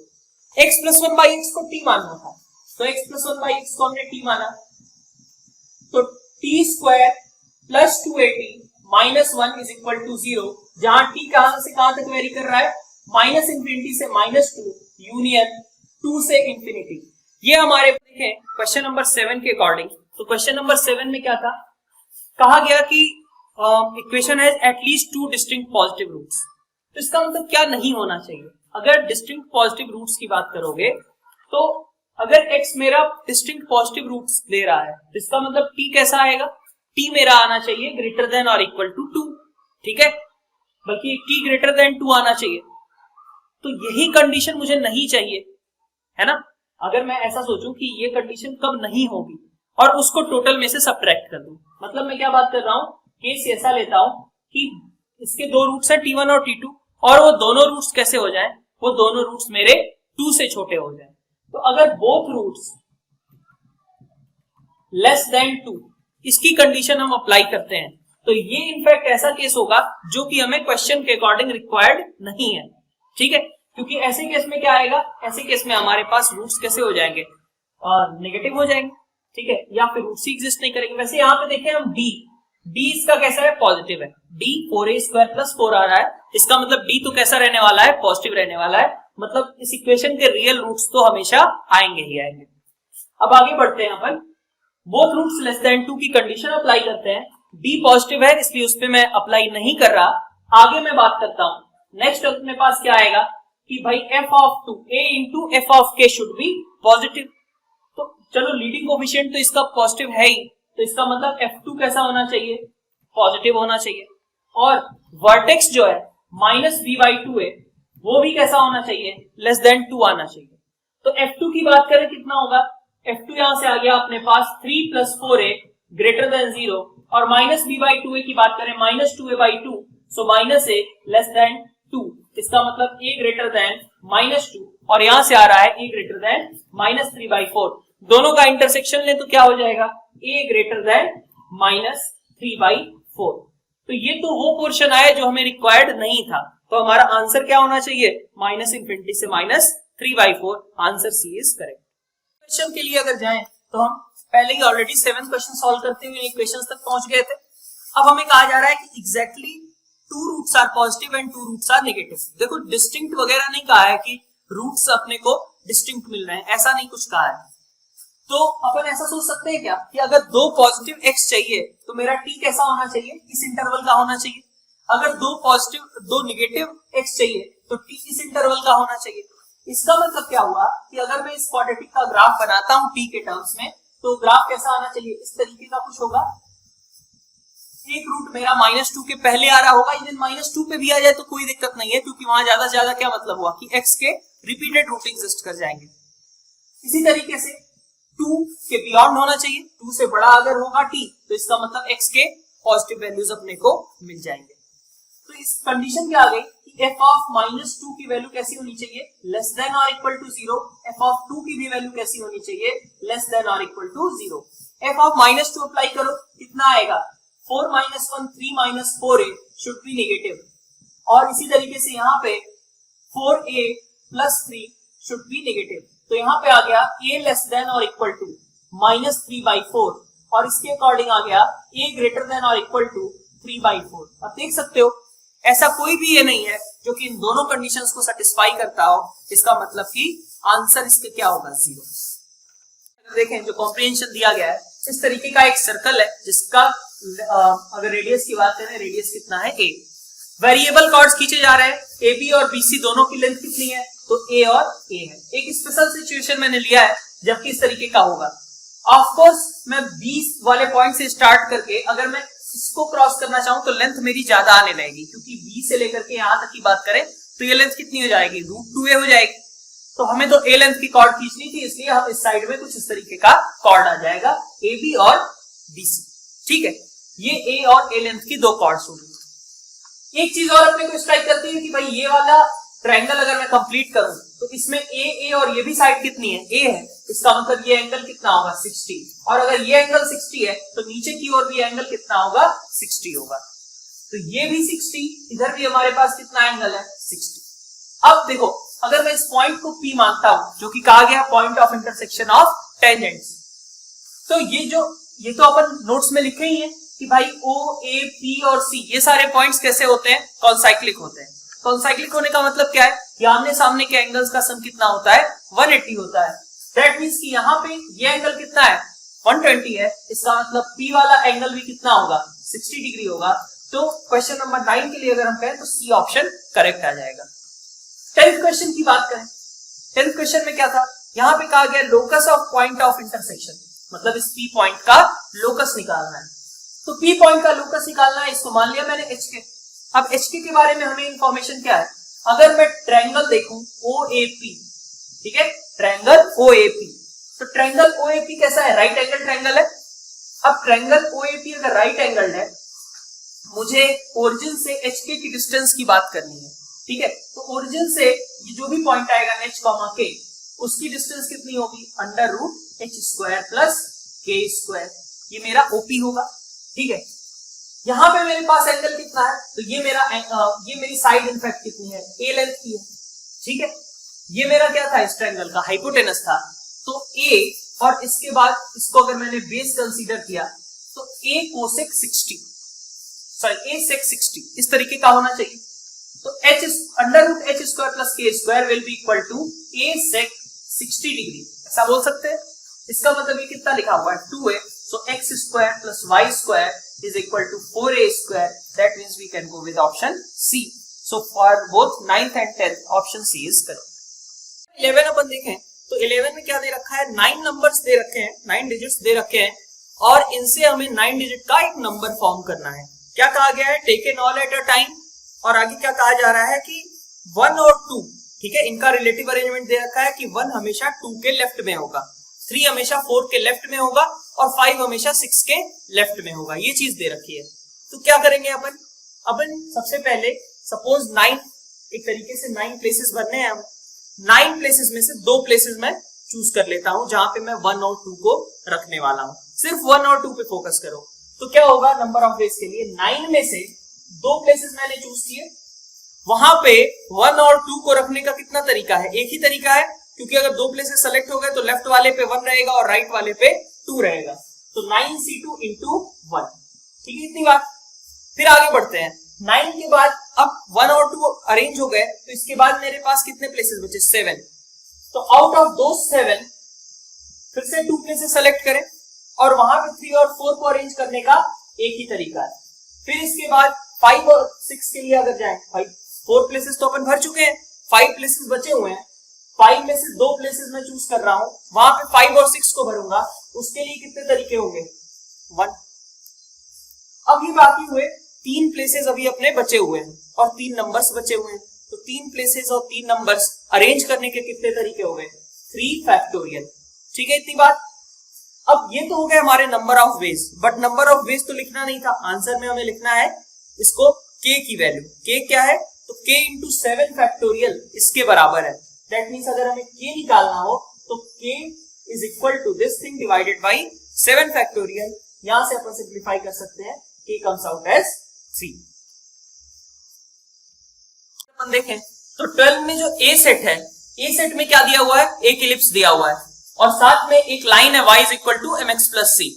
X plus 1 by x को t मानना था, तो x प्लस 1 बाई एक्स को हमने t माना, तो t square plus 2at minus 1 is equal to 0, जहां t कहां से कहां तक वेरी कर रहा है, माइनस इंफिनिटी से माइनस 2 यूनियन 2 से इंफिनिटी। ये हमारे देखें क्वेश्चन नंबर 7 के अकॉर्डिंग। तो क्वेश्चन नंबर 7 में क्या था, कहा गया कि equation has at least 2 distinct positive roots. तो इसका मतलब क्या नहीं होना चाहिए, अगर डिस्टिंक्ट पॉजिटिव रूट्स की बात करोगे तो अगर x मेरा डिस्टिंक्ट पॉजिटिव रूट्स ले रहा है तो इसका मतलब t कैसा आएगा, t मेरा आना चाहिए ग्रेटर देन और इक्वल टू 2, ठीक है, बल्कि t ग्रेटर देन 2 आना चाहिए। तो यही कंडीशन मुझे नहीं चाहिए, है ना। अगर मैं ऐसा सोचूं कि ये कंडीशन कब नहीं होगी और उसको टोटल में से सब्ट्रैक्ट कर दूं, मतलब मैं क्या बात कर रहा हूं, केस ऐसा लेता हूं कि इसके दो रूट्स है t1 और t2 और वो दोनों रूट्स कैसे हो जाएं, वो दोनों रूट्स मेरे 2 से छोटे हो जाएं। तो अगर बोथ रूट्स लेस देन 2 इसकी कंडीशन हम अप्लाई करते हैं तो ये इनफैक्ट ऐसा केस होगा जो कि हमें क्वेश्चन के अकॉर्डिंग रिक्वायर्ड नहीं है, ठीक है, क्योंकि ऐसे केस में क्या आएगा, ऐसे केस में हमारे पास रूट्स कैसे हो जाएंगे, नेगेटिव हो जाएंगे, ठीक है, या फिर रूट्स ही एग्जिस्ट नहीं करेंगे। वैसे यहाँ पे देखें हम d इसका कैसा है, पॉजिटिव है, d 4a स्क्वायर प्लस 4 आ रहा है, इसका मतलब d तो कैसा रहने वाला है, पॉजिटिव रहने वाला है, मतलब इस इक्वेशन के रियल रूट्स तो हमेशा आएंगे ही आएंगे। अब आगे बढ़ते हैं अपन, बोथ रूट्स लेस देन 2 की कंडीशन अप्लाई करते हैं, d पॉजिटिव है इसलिए उस पर मैं अप्लाई नहीं कर रहा। आगे मैं बात करता हूं, नेक्स्ट अपने पास क्या आएगा कि भाई f of 2 a into F of k should be positive. तो चलो लीडिंग कोफिशिएंट तो इसका पॉजिटिव है ही, तो इसका मतलब f2 कैसा होना चाहिए, पॉजिटिव होना चाहिए, और वर्टेक्स जो है माइनस b/2 है वो भी कैसा होना चाहिए, लेस देन 2 आना चाहिए। तो f2 की बात करें कितना होगा, f2 यहां से आ गया अपने पास 3 प्लस 4a ग्रेटर देन 0, और माइनस b/2a की बात करें minus 2a/2, so minus a less than 2, इसका मतलब a ग्रेटर देन माइनस 2, और यहां से आ रहा है a ग्रेटर देन माइनस 3/4, दोनों का इंटरसेक्शन ले तो क्या हो जाएगा, a ग्रेटर देन माइनस 3/4। तो ये तो वो पोर्शन आया जो हमें रिक्वायर्ड नहीं था, तो हमारा आंसर क्या होना चाहिए, माइनस इंफिनिटी से minus 3/4, answer C is correct. Question के लिए अगर जाएं तो हम पहले ही ऑलरेडी 7 क्वेश्चन सॉल्व करते हुए इक्वेशंस तक पहुंच गए थे। अब हमें कहा जा रहा है कि exactly 2 roots are positive and 2 roots are negative. देखो डिस्टिंक्ट वगैरह नहीं कहा है कि रूट्स अपने को डिस्टिंक्ट मिल रहे हैं, ऐसा नहीं कुछ कहा है। तो अपन ऐसा सोच सकते हैं क्या कि अगर 2 पॉजिटिव x चाहिए तो मेरा t कैसा होना चाहिए, इस इंटरवल का होना चाहिए। अगर 2 नेगेटिव x चाहिए तो t इस इंटरवल का होना चाहिए। इसका मतलब क्या हुआ कि अगर मैं इस क्वाड्रेटिक का ग्राफ बनाता हूं t के टर्म्स में, तो ग्राफ कैसा आना चाहिए, इस तरीके का कुछ होगा। एक रूट मेरा -2 के पहले आ रहा होगा, इवन -2 पे भी आ जाए तो कोई दिक्कत नहीं है, क्योंकि वहां ज्यादा से ज्यादा क्या मतलब हुआ कि x के रिपीटेड रूट एग्जिस्ट कर जाएंगे। इसी तरीके से 2 के बियॉन्ड होना चाहिए, 2 से बड़ा अगर होगा t तो इसका मतलब x के पॉजिटिव वैल्यूज अपने को मिल जाएंगे। तो इस कंडीशन क्या आ गई कि f ऑफ -2 की वैल्यू कैसी होनी चाहिए, लेस देन और इक्वल टू 0, f ऑफ 2 की भी वैल्यू कैसी होनी चाहिए, लेस देन और equal to 0। f of -2 apply करो, कितना आएगा, 4 - 1 3 - 4a शुड बी नेगेटिव, और इसी तरीके से यहाँ पे 4a + 3 शुड बी नेगेटिव। तो यहाँ पे आ गया a लेस देन और इक्वल टू -3/4, और इसके अकॉर्डिंग आ गया a ग्रेटर देन और इक्वल टू 3/4। अब देख सकते हो ऐसा कोई भी ये नहीं है जो कि इन दोनों कंडीशंस को सेटिस्फाई करता हो, इसका मतलब कि आंसर इसके क्या होगा, 0। देखें जो कॉम्प्रिहेंशन दिया गया है, इस तरीके का एक सर्कल है जिसका अगर रेडियस की बात करें, रेडियस कितना है a, वेरिएबल कॉर्ड्स खींचे जा रहे हैं, AB और BC दोनों की लेंथ कितनी है, तो A और A है। एक स्पेशल सिचुएशन मैंने लिया है जबकि इस तरीके का होगा। ऑफ कोर्स मैं 20 वाले पॉइंट से स्टार्ट करके अगर मैं इसको क्रॉस करना चाहूं तो लेंथ मेरी ज्यादा आने लगेगी, क्योंकि B से लेकर के यहां तक की बात करें तो ये लेंथ कितनी हो जाएगी, √2a हो जाएगी। तो हमें तो a लेंथ की कॉर्ड खींचनी थी, इसलिए हम इस साइड में कुछ इस तरीके का कॉर्ड आ जाएगा AB और BC। ठीक है, ये a और a लेंथ की दो कॉर्ड्स होंगी। एक चीज और अपने को स्ट्राइक करती है कि भाई ये वाला ट्रायंगल अगर मैं कंप्लीट करूं तो इसमें a और ये भी साइड कितनी है, a है, इसका मतलब ये एंगल कितना होगा 60, और अगर ये एंगल 60 है तो नीचे की ओर भी एंगल कितना होगा 60 होगा। तो ये भी 60, इधर भी हमारे पास कितना एंगल है 60। अब देखो अगर मैं इस पॉइंट को P मानता हूं जो कि कहा गया point of intersection of tangents, तो ये तो अपन नोट्स में लिखे ही हैं कि भाई O, A, P और C ये सारे पॉइंट्स कैसे होते हैं, कॉन्साइक्लिक होते हैं। कॉन्साइक्लिक होने का मतलब क्या है कि आमने सामने के एंगल्स का सम कितना होता है 180 होता है। दैट मींस कि यहाँ पे ये एंगल कितना है 120 है, इसका मतलब P वाला एंगल भी कितना होगा 60 डिग्री होगा। तो क्वेश्चन नंबर 9 के लिए अगर हम कहें तो C ऑप्शन करेक्ट आ जाएगा। 10th क्वेश्चन की बात करें, 10th क्वेश्चन में क्या था, यहाँ पे कहा गया locus of point of intersection, मतलब इस P पॉइंट का लोकस निकालना है। तो P पॉइंट का लोकस निकालना है, इसको मान लिया मैंने HK। अब HK के बारे में हमें इंफॉर्मेशन क्या है, अगर मैं ट्रायंगल देखूं OAP, ठीक है, ट्रायंगल OAP, तो ट्रायंगल OAP कैसा है, राइट एंगल ट्रायंगल है। अब ट्रायंगल OAP अगर राइट एंगल है, मुझे ओरिजिन से HK की डिस्टेंस की बात करनी है, ठीक है। तो ओरिजिन से ये जो भी पॉइंट आएगा H, K, उसकी डिस्टेंस कितनी होगी √h² प्लस k², ये मेरा OP होगा, ठीक है। यहां पे मेरे पास एंगल कितना है, तो ये मेरी साइड इनफैक्ट कितनी है a लेंथ की है, ठीक है। ये मेरा क्या था इस ट्रायंगल का हाइपोटेनस था, तो a, और इसके बाद इसको अगर मैंने बेस कंसीडर किया तो a cosec 60, sorry a sec 60 इस तरीके का होना चाहिए। तो √h² plus k² will be equal to a sec 60 degree, ऐसा बोल सकते हैं। इसका मतलब ये कितना लिखा हुआ है 2a, so x² plus y² is equal to 4a², that means we can go with option C. So for both 9th and 10th option C is correct. 11 अपन देखें तो 11 में क्या दे रखा है, 9 नंबर्स दे रखे हैं, 9 डिजिट्स दे रखे हैं, और इनसे हमें 9 डिजिट का एक नंबर फॉर्म करना है। क्या कहा गया है, taken all at a time, और आगे क्या कहा जा रहा है कि 1 और 2, ठीक है, इनका रिलेटिव अरेंजमेंट दे रखा है कि 1 हमेशा 2 के लेफ्ट में होगा, 3 हमेशा 4 के लेफ्ट में होगा, और 5 हमेशा 6 के लेफ्ट में होगा, ये चीज दे रखी है। तो क्या करेंगे अपन सबसे पहले सपोज 9, एक तरीके से 9 प्लेसेस बनने हैं, 9 प्लेसेस में से 2 प्लेसेस मैं चूज कर लेता हूं जहां पे मैं 1 और 2 को रखने वाला हूं, सिर्फ 1 और 2 पे फोकस करो। तो क्या होगा नंबर ऑफ डेज के लिए 9 में से 2 प्लेसेस मैंने चूज किए, वहां पे 1 और 2 को रखने का कितना तरीका है, एक ही तरीका है, क्योंकि अगर 2 प्लेसेस सेलेक्ट हो गए तो लेफ्ट वाले पे 1 रहेगा और राइट वाले पे 2 रहेगा, तो 9c2 into 1, ठीक है, इतनी बात। फिर आगे बढ़ते हैं, 9 के बाद अब 1 और 2 अरेंज हो गए, तो इसके बाद मेरे पास कितने प्लेसेस बचे 7, तो आउट ऑफ दो 7 फिर से 2 प्लेसेस सेलेक्ट करें, और वहां पे 3 और 4 को अरेंज करने का एक ही तरीका है। फिर इसके बाद 5 और 6 के लिए अगर जाए, 4 प्लेसेस तो अपन भर चुके हैं, 5 प्लेसेस बचे हुए हैं, 5 में से 2 प्लेसेस मैं चूज कर रहा हूं, वहां पे 5 और 6 को भरूंगा, उसके लिए कितने तरीके होंगे 1। अब ये बाकी हुए 3 प्लेसेस अभी अपने बचे हुए हैं और 3 नंबर्स बचे हुए हैं, तो 3 प्लेसेस और 3 नंबर्स अरेंज करने के कितने तरीके हो गए 3 फैक्टोरियल, ठीक है, इतनी बात। अब ये तो हो गए हमारे number of ways, but number of ways तो लिखना नहीं था, आंसर में हमें लिखना है इसको k की वैल्यू, k क्या है, तो k into 7 फैक्टोरियल इसके बराबर है। दैट मींस अगर हमें k निकालना हो तो k is equal to this thing divided by 7 factorial, यहां से अपन सिंप्लीफाई कर सकते हैं, k comes out as 3। अपन देखें तो 12 में जो a सेट है, a सेट में क्या दिया हुआ है, एक इलिप्स दिया हुआ है और साथ में एक लाइन है y is equal to mx plus c।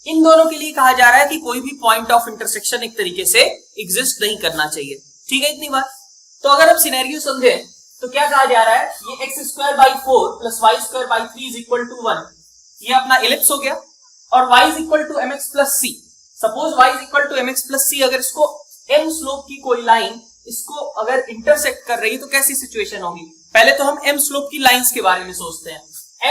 इन दोनों के लिए कहा जा रहा है कि कोई भी पॉइंट ऑफ इंटरसेक्शन एक तरीके से एग्जिस्ट नहीं करना चाहिए, ठीक है, इतनी बात। तो अगर हम सिनेरियो समझे तो क्या कहा जा रहा है, ये x²/4 plus y²/3 is equal to 1, ये अपना इलिप्स हो गया, और y is equal to mx plus c। Suppose y is equal to mx plus c, अगर इसको m स्लोप की कोई लाइन इसको अगर इंटरसेक्ट कर रही है तो कैसी सिचुएशन होगी। पहले तो हम m स्लोप की लाइंस के बारे में सोचते हैं,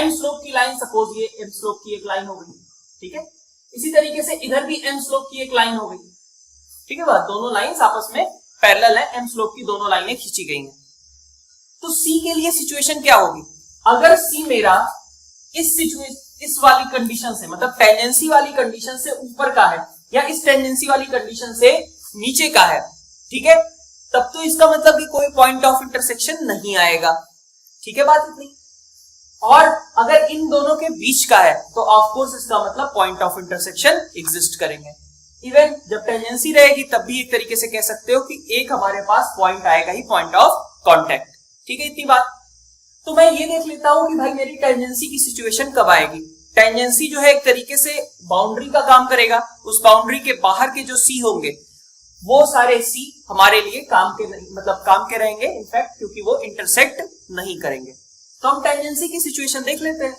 m स्लोप की लाइन, सपोज ये m स्लोप की एक लाइन हो गई, ठीक है, इसी तरीके से इधर भी m स्लोप की एक लाइन हो गई, ठीक है, दोनों लाइंस आपस में पैरेलल है, m स्लोप की दोनों लाइनें खींची गई हैं। तो सी के लिए सिचुएशन क्या होगी, अगर सी मेरा इस वाली कंडीशन से, मतलब टेंजेंसी वाली कंडीशन से ऊपर का है या इस टेंजेंसी वाली कंडीशन से नीचे का है, ठीक है, तब तो इसका मतलब कि कोई पॉइंट ऑफ इंटरसेक्शन नहीं आएगा, ठीक है बात इतनी। और अगर इन दोनों के बीच का है तो ऑफ कोर्स इसका मतलब पॉइंट ऑफ इंटरसेक्शन एग्जिस्ट करेंगे। इवन जब टेंजेंसी रहेगी तब भी एक तरीके से कह सकते हो कि एक हमारे पास पॉइंट आएगा ही, पॉइंट ऑफ कांटेक्ट, ठीक है इतनी बात। तो मैं ये देख लेता हूं कि भाई मेरी टेंजेंसी की सिचुएशन कब आएगी। टेंजेंसी जो है एक तरीके से बाउंड्री का काम करेगा, उस बाउंड्री के बाहर के जो सी होंगे वो सारे सी हमारे लिए काम के नहीं, मतलब काम के रहेंगे इनफैक्ट, क्योंकि वो इंटरसेक्ट नहीं करेंगे। तो हम टेंजेंसी की सिचुएशन देख लेते हैं।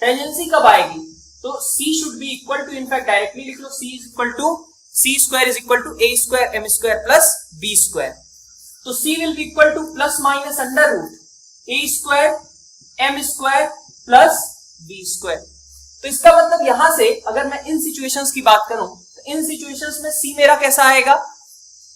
टेंजेंसी कब आएगी, तो C should be equal to, in fact directly लिख लो, C is equal to C square is equal to A square M square plus B square. तो C will be equal to plus minus under root A square M square plus B square. तो इसका मतलब यहां से अगर मैं इन सिचुएशंस की बात करूं तो इन सिचुएशंस में C मेरा कैसा आएगा,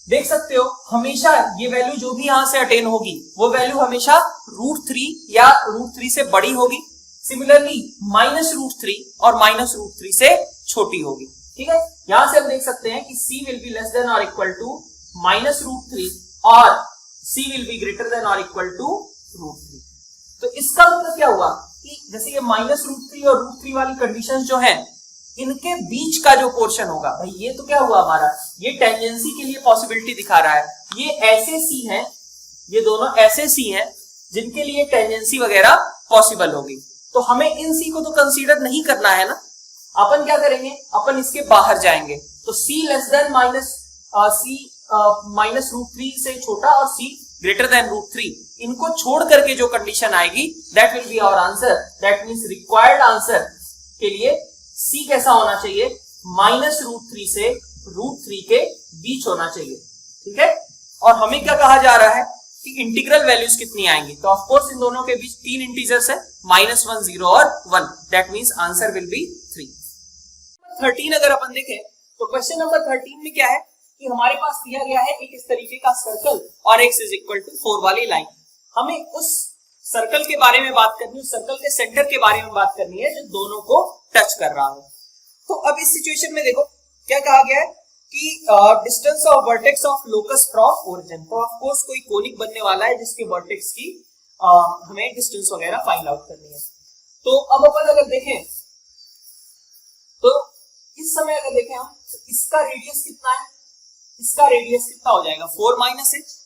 देख सकते हो हमेशा ये वैल्यू जो भी यहां से अटेन होगी वो वैल्यू हमेशा √3 या √3 से बड़ी होगी। सिमिलरली -√3 और -√3 से छोटी होगी, ठीक है। यहां से हम देख सकते हैं कि C will B less than और इक्वल टू -√3 और C will be greater than और इक्वल टू √3। तो इसका मतलब क्या हुआ कि जैसे ये -√3 और √3 वाली कंडीशंस जो है इनके बीच का जो पोर्शन होगा, भाई ये तो क्या हुआ हमारा, ये टेंजेंसी के लिए पॉसिबिलिटी दिखा रहा है। ये ऐसे सी हैं, ये दोनों ऐसे सी हैं जिनके लिए टेंजेंसी वगैरह पॉसिबल होगी। तो हमें इन सी को तो कंसीडर नहीं करना है ना, अपन क्या करेंगे, अपन इसके बाहर जाएंगे। तो C लेस देन -√3 से छोटा और C ग्रेटर देन √3, इनको छोड़ करके जो कंडीशन आएगी that will be our answer. That means required answer के लिए C कैसा होना चाहिए, -√3 से √3 के बीच होना चाहिए, ठीक है। और हमें क्या कहा जा रहा है कि इंटीग्रल वैल्यूज कितनी आएंगी, तो ऑफ कोर्स इन दोनों के बीच 3 इंटीजर्स है, -1, 0 और 1। That means answer will be 3। 13 अगर अपन देखें तो क्वेश्चन नंबर 13 में क्या है कि हमारे पास दिया गया है एक इस तरीके का सर्कल और x इज इक्वल टू 4 वाली लाइन। हमें उस सर्कल के बारे में बात करनी है, उस सर्कल के सेंटर के बारे में बात करनी है जो दोनों को टच कर रहा हो। तो अब इस सिचुएशन में देखो क्या कहा गया है कि distance of vertex of locus from origin. तो ऑफ कोर्स कोई कोनिक बनने वाला है जिसके वर्टेक्स की हमें डिस्टेंस वगैरह फाइंड आउट करनी है। तो अब अपन अगर देखें तो इस समय अगर देखें हम तो इसका रेडियस कितना है, इसका रेडियस कितना हो जाएगा 4 - h,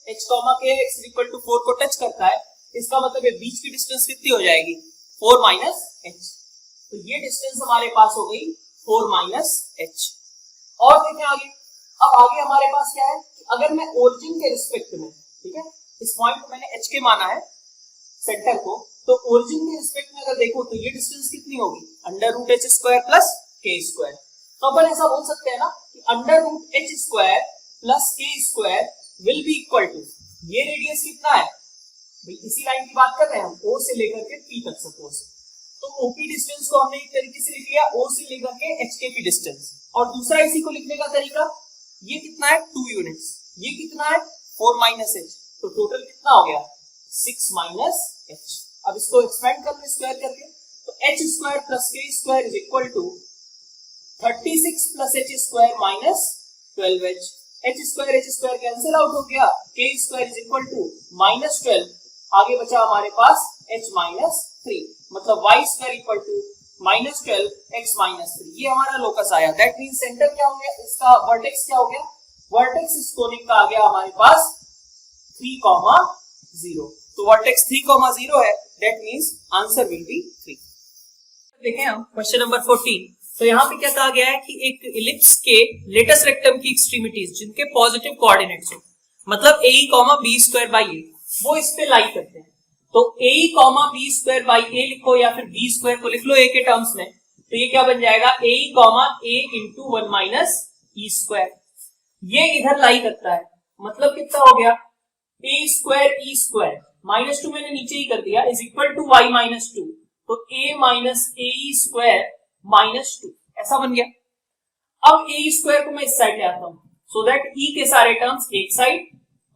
h k x equal to 4 को टच करता है, इसका मतलब ये बीच की डिस्टेंस कितनी हो जाएगी 4 - h। तो ये डिस्टेंस हमारे पास हो गई 4 - h। और देखें आगे, अब आगे हमारे पास क्या है कि अगर मैं ओरिजिन के रिस्पेक्ट में, ठीक है, इस पॉइंट को मैंने h के माना है सेंटर को, तो ओरिजिन के रिस्पेक्ट में अगर देखो तो ये डिस्टेंस कितनी होगी √h² प्लस k²। तो अपन ऐसा बोल सकते हैं ना कि √h² plus k² will be equal to, ये रेडियस कितना है भाई, इसी लाइन की बात कर रहे हैं हम, O से लेकर के P तक सपोज। तो OP डिस्टेंस को हमने एक तरीके से लिख लिया O से लेकर के HK की डिस्टेंस, और दूसरा इसी को लिखने का तरीका, ये कितना है 2 यूनिट्स, ये कितना है 4 - h, तो टोटल कितना हो गया 6 - h। अब इसको एक्सपेंड कर लो स्क्वायर करके, तो h² plus k² is equal to 36 plus h² minus 12h। h² cancel out हो गया, k² इज इक्वल टू -12, आगे बचा हमारे पास h - 3, मतलब y² इक्वल टू -12 x - 3। ये हमारा लोकस आया। दैट मींस सेंटर क्या हो गया, इसका वर्टेक्स क्या हो गया, वर्टेक्स इस कोनिक का आ गया हमारे पास 3, 0। तो वर्टेक्स 3, 0 है, that means answer will be 3। देखें हम क्वेश्चन नंबर 14। तो यहाँ पे क्या कहा गया है कि एक इलिप्स के लेटस रेक्टम की एक्सट्रीमिटीज जिनके पॉजिटिव कोऑर्डिनेट्स हो, मतलब AE, B²/A, वो इस पे लाई करते हैं। तो AE, B²/A लिखो या फिर B² को लिख लो A के टर्म्स में, तो ये क्या बन जाएगा AE, A इंटू 1 - E²। ये इधर लाई करता है, मतलब कितना हो गया A² E², -2 मैंने नीचे ही कर दिया, इज इक्वल टू y - 2, तो A - AE² -2 ऐसा बन गया। अब AE² को मैं इस साइड ले आता हूं, सो दैट E के सारे टर्म्स एक साइड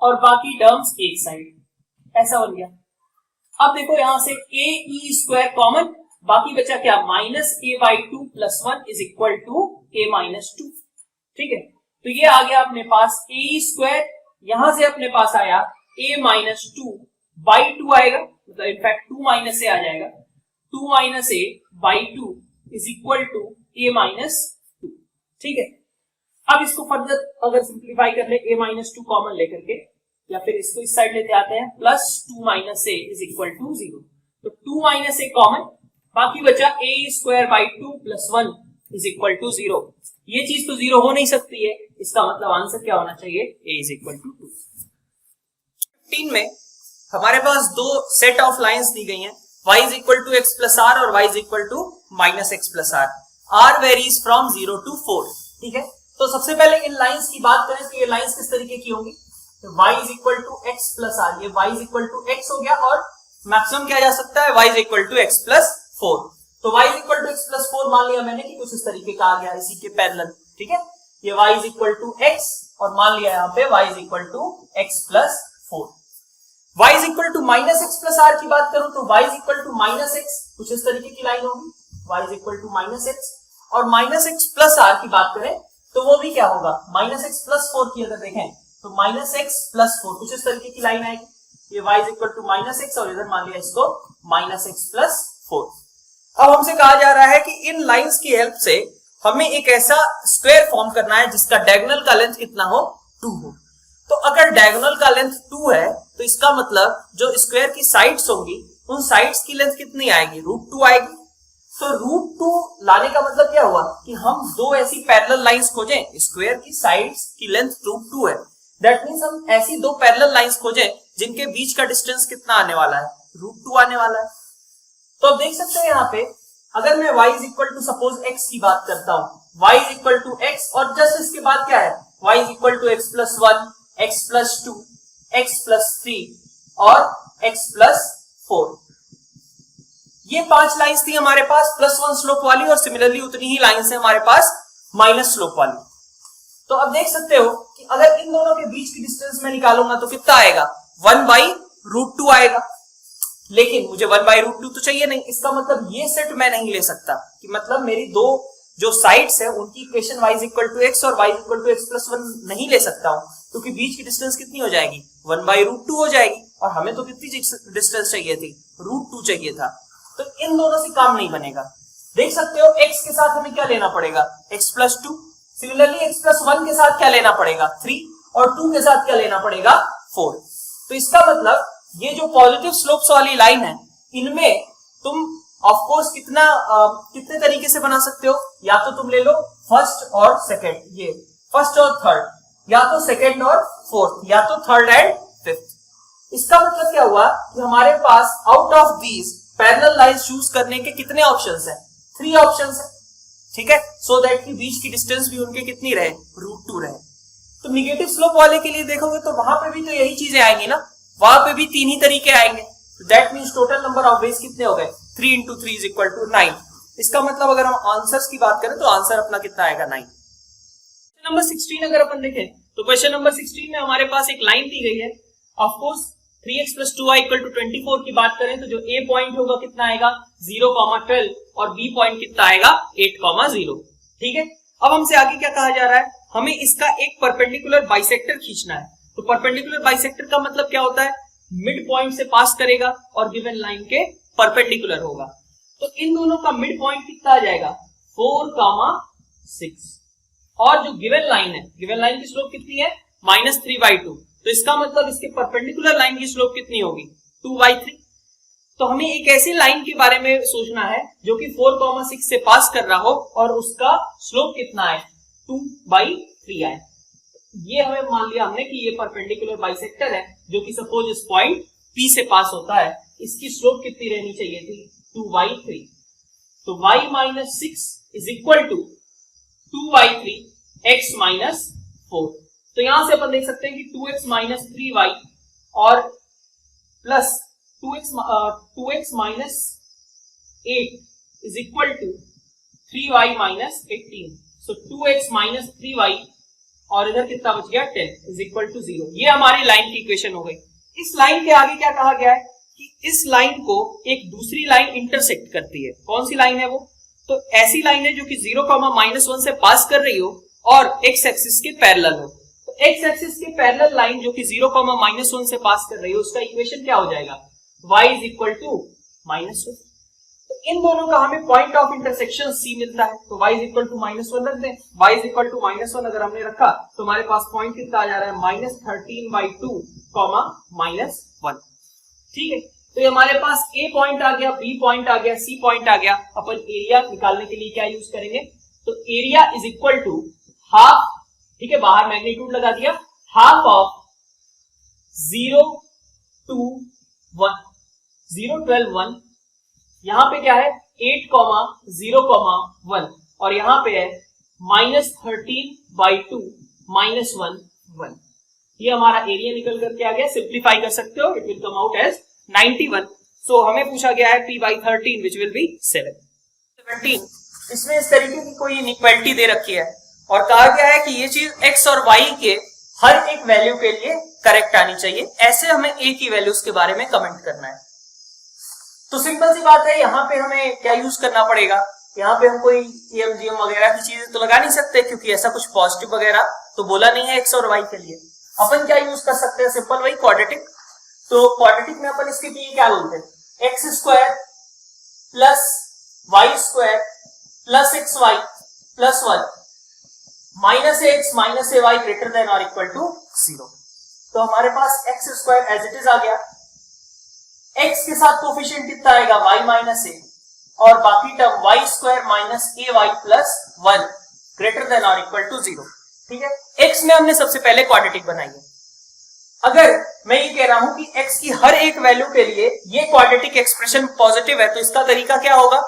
और बाकी टर्म्स एक साइड, ऐसा बन गया। अब देखो यहां से ए ई स्क्वायर कॉमन, बाकी बचा क्या, minus a by two plus one is equal to a minus two. ठीक है, तो ये आ गया अपने पास ए स्क्वायर, यहां से अपने पास आया a minus two by two आएगा, मतलब इनफैक्ट टू माइनस ए आ जाएगा, two minus a by two is equal to a minus two. ठीक है, अब इसको फर्दर अगर सिंप्लीफाई कर ले ए माइनस टू कॉमन लेकर के, या फिर इसको इस साइड लेते आते हैं, plus two minus A is equal to zero, तो टू माइनस ए कॉमन, बाकी बचा A square by two plus one is equal to zero. ये चीज तो जीरो हो नहीं सकती है, इसका मतलब आंसर क्या होना चाहिए, ए इज इक्वल टू 2। 15 में हमारे पास दो सेट ऑफ लाइंस दी गई हैं, y is equal to x plus r और y is equal to minus x plus r, r varies from 0 to 4। ठीक है, तो सबसे पहले इन लाइंस की बात करें तो ये लाइंस किस तरीके की होंगी, तो y is equal to x plus r, ये y is equal to x हो गया, और मैक्सिमम क्या जा सकता है, y is equal to x plus 4। तो y is equal to x plus 4 मान लिया मैंने कि कुछ इस तरीके का आ गया इसी के पैरेलल। ठीक है, ये y is equal to x और मान लिया यहाँ पे y is equal to x plus 4। y is equal to minus x plus r की बात करूं तो y is equal to minus x, कुछ इस तरीके की लाइन होगी, y is equal to minus x, और माइनस एक्स प्लस आर की बात करें तो वो भी क्या होगा, माइनस एक्स प्लस 4 की अगर देखें तो माइनस एक्स प्लस 4, कुछ इस तरीके की लाइन आएगी, ये y is equal to minus x और इधर मान लिया इसको माइनस एक्स प्लस 4। अब हमसे कहा जा रहा है कि इन लाइंस की हेल्प से हमें एक ऐसा स्क्वायर फॉर्म करना है जिसका डायगोनल का लेंथ कितना हो, 2 हो। तो अगर डायगोनल का लेंथ 2 है तो इसका मतलब जो स्क्वायर की साइड्स होंगी उन साइड्स की लेंथ कितनी आएगी, √2 आएगी। तो √2 लाने का मतलब क्या हुआ कि हम दो ऐसी पैरेलल लाइंस खोजें, स्क्वायर की साइड्स की लेंथ √2 है, दैट मींस हम ऐसी दो पैरेलल लाइंस खोजें जिनके बीच का डिस्टेंस कितना आने वाला है, √2 आने वाला है। तो अब देख सकते हैं यहाँ पे अगर मैं y is equal to suppose x की बात करता हूं, y is equal to x और जस्ट इसके बाद क्या है, y is equal to x plus 1, x plus 2, x plus 3 और x प्लस 4। ये 5 लाइंस थी हमारे पास प्लस 1 स्लोप वाली, और सिमिलरली उतनी ही लाइंस है हमारे पास माइनस स्लोप वाली। तो अब देख सकते हो कि अगर इन दोनों के बीच की डिस्टेंस में निकालूंगा तो कितना आएगा, 1/√2 आएगा, लेकिन मुझे 1/√2 तो चाहिए नहीं, इसका मतलब ये सेट मैं नहीं ले सकता, कि मतलब मेरी दो जो साइड्स है उनकी equation y is equal to x और y is equal to x plus 1 नहीं ले सकता हूं, क्योंकि बीच की डिस्टेंस कितनी हो जाएगी, 1/√2 हो जाएगी, और हमें तो कितनी डिस्टेंस चाहिए थी, √2 चाहिए था। तो इन दोनों से काम नहीं बनेगा। देख सकते हो x के साथ हमें क्या लेना पड़ेगा, x plus 2, similarly x plus 1 के साथ क्या लेना पड़ेगा, 3, और 2 के साथ क्या लेना पड़ेगा, 4। तो इसका मतलब ये जो पॉजिटिव स्लोप्स वाली लाइन है इनमें तुम ऑफ कोर्स कितने तरीके से बना सकते हो, या तो तुम ले लो फर्स्ट और सेकंड, ये फर्स्ट और थर्ड, या तो सेकंड और फोर्थ, या तो थर्ड एंड फिफ्थ। इसका मतलब क्या हुआ कि हमारे pass out of these parallel lines choose करने के कितने ऑप्शंस हैं, 3 ऑप्शंस हैं। ठीक है, सो दैट कि बीच की डिस्टेंस भी उनके कितनी रहे, √2 रहे। तो निगेटिव स्लोप वाले के लिए देखोगे तो वहां पे भी तो यही चीजें आएंगी ना, वहां पे भी 3 ही तरीके आएंगे। That means total number of ways कितने हो गए, 3 into 3 is equal to 9। इसका मतलब अगर हम आंसर्स की बात करें तो आंसर अपना कितना आएगा, 9। नंबर 16 अगर अपन देखें तो क्वेश्चन नंबर 16 में हमारे पास एक लाइन दी गई है, of course 3x plus 2y equal to 24 की बात करें तो जो a पॉइंट होगा कितना आएगा, 0,12 और b पॉइंट कितना आएगा, 8,0। ठीक है, अब हमसे आगे क्या कहा जा रहा है, हमें इसका एक परपेंडिकुलर बाइसेक्टर खींचना है। तो परपेंडिकुलर बाइसेक्टर का मतलब क्या होता है, मिड पॉइंट से पास करेगा और गिवन लाइन के परपेंडिकुलर होगा। तो इन दोनों का मिड पॉइंट कितना आ जाएगा, 4,6, और जो गिवन लाइन है, गिवन लाइन की स्लोप कितनी है, -3/2। तो इसका मतलब इसके परपेंडिकुलर लाइन की स्लोप कितनी होगी, 2/3। तो हमें एक ऐसी लाइन के बारे में सोचना है जो कि 4,6 से पास कर रहा हो और उसका स्लोप कितना है, 2/3 आए। ये हमें मान लिया हमने कि ये परपेंडिकुलर बाइसेक्टर है जो कि सपोज इस पॉइंट P से पास होता है, इसकी स्लोप कितनी रहनी चाहिए थी, 2/3। तो y-6 is equal to 2/3 x -4। तो यहां से अपन देख सकते हैं कि 2x - 3y और प्लस 2x - 8 is equal to 3y - 18। So 2x - 3y और इधर कितना बच गया, 10 इज इक्वल टू 0। ये हमारी लाइन की इक्वेशन हो गई। इस लाइन के आगे क्या कहा गया है कि इस लाइन को एक दूसरी लाइन इंटरसेक्ट करती है। कौन सी लाइन है वो? तो ऐसी लाइन है जो कि 0,-1 से पास कर रही हो और एक्स एक्सिस के पैरेलल हो। तो एक्स एक्सिस के पैरेलल लाइन जो कि 0,-1 से पास कर रही है, उसका इक्वेशन क्या हो जाएगा? y is equal to -1। तो इन दोनों का हमें पॉइंट ऑफ इंटरसेक्शन C मिलता है, तो y इज इक्वल टू -1 रख दें। y इज इक्वल टू -1 अगर हमने रखा तो हमारे पास पॉइंट कितना आ जा रहा है? -13/2, -1। ठीक है, तो ये हमारे पास A पॉइंट आ गया, B पॉइंट आ गया, C पॉइंट आ गया। अपन एरिया निकालने के लिए क्या यूज करेंगे? तो area is equal to half, ठीक है, बाहर मैग्नीट्यूड लगा दिया, हाफ ऑफ 0 to 1, 0, 12, 1। यहां पे क्या है? 8, 0, 1 और यहां पे है -13/2, -1, 1। ये हमारा एरिया निकल करके आ गया। सिंप्लीफाई कर सकते हो, it will come out as 91। So हमें पूछा गया है P/13 विच विल बी 7। 17 इसमें इस तरीके की कोई इनइक्वालिटी दे रखी है और कहा गया है कि ये चीज x और y के हर एक वैल्यू के लिए करेक्ट आनी चाहिए। ऐसे हमें a की वैल्यूज के बारे में कमेंट करना है। तो सिंपल सी बात है, यहाँ पे हमें क्या यूज करना पड़ेगा? यहाँ पे हम कोई EMGM वगैरह की चीजें तो लगा नहीं सकते क्योंकि ऐसा कुछ पॉजिटिव वगैरह तो बोला नहीं है x और y के लिए। अपन क्या यूज कर सकते हैं? सिंपल वही क्वाड्रेटिक। तो क्वाड्रेटिक में अपन इसके लिए क्या बोलते हैं? x² plus y² plus xy plus 1 -ax -ay greater than और इक्वल टू 0। तो हमारे पास x² एज इट इज आ गया। x के साथ कोफिशिएंट कितना आएगा? y माइनस a और बाकी term y² minus ay plus 1 greater than और इक्वल टू 0। ठीक है, x में हमने सबसे पहले क्वाड्रेटिक बनाई है। अगर मैं ये कह रहा हूं कि x की हर एक वैल्यू के लिए ये क्वाड्रेटिक एक्सप्रेशन पॉजिटिव है तो इसका तरीका क्या होगा?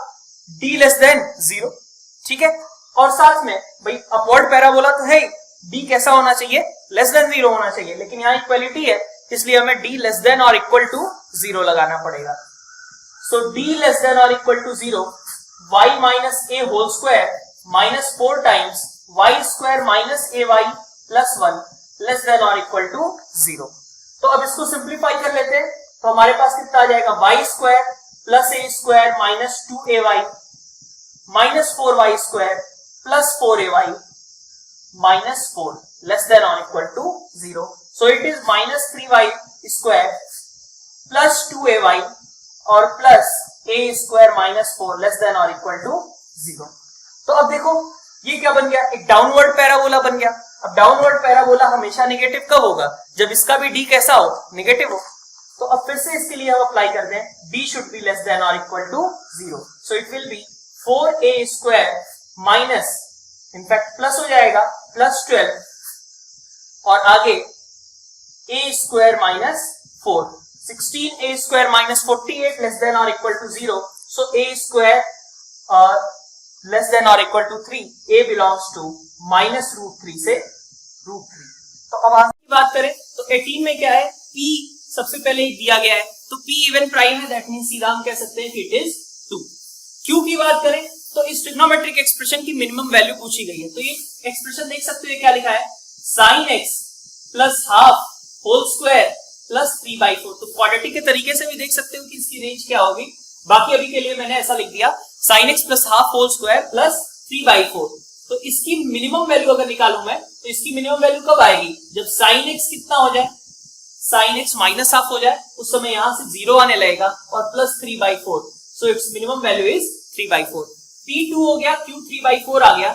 d less then 0। ठीक है, और साथ में भाई अपवर्ड पैराबोला तो है, d कैसा होना चाहिए? लेस देन 0 होना चाहिए, लेकिन यहाँ इक्वालिटी है इसलिए हमें d लेस देन और इक्वल टू 0 लगाना पड़ेगा। सो d लेस देन और equal to 0 y minus a whole square minus 4 times y² minus ay plus 1 less than और इक्वल टू 0। तो अब इसको सिंप्लीफाई कर लेते हैं तो हमारे पास कितना आ जाएगा? y² plus a² minus 2ay minus 4y² plus 4ay minus 4 less than और equal to 0। So it is -3y² plus 2ay और plus a² minus 4 less than और इक्वल टू 0। तो अब देखो ये क्या बन गया? एक डाउनवर्ड पैराबोला बन गया। अब डाउनवर्ड पैराबोला हमेशा नेगेटिव कब होगा? जब इसका भी d कैसा हो? नेगेटिव हो। तो अब फिर से इसके लिए हम अप्लाई कर दें, d should be less than और equal to 0। So it will be 4a² minus, in fact plus हो जाएगा, प्लस 12 और आगे a² minus 4, 16a² minus 48 less than और equal to 0। So a² less than और equal to 3, a belongs to -√3 से √3। तो अब आगे की बात करें तो 18 में क्या है? p सबसे पहले दिया गया है तो p इवन प्राइम है, दैट मींस सीधा हम कह सकते हैं कि इट इज 2। q की बात करें तो इस ट्रिग्नोमेट्रिक एक्सप्रेशन की मिनिमम वैल्यू पूछी गई है। तो ये एक्सप्रेशन देख सकते हो, ये क्या लिखा है? sin x plus half whole square plus 3/4। तो क्वाड्रेटिक के तरीके से भी देख सकते हो कि इसकी रेंज क्या होगी। बाकी अभी के लिए मैंने ऐसा लिख दिया sin x plus half whole square plus 3/4। तो इसकी मिनिमम वैल्यू अगर निकालूं मैं तो इसकी मिनिमम वैल्यू कब आएगी? जब sin x कितना हो जाए? sin x माइनस हाफ हो जाए, उस समय यहां से 0 आने लगेगा और plus 3/4। So it's minimum value is 3/4। p2 हो गया, q 3/4 आ गया।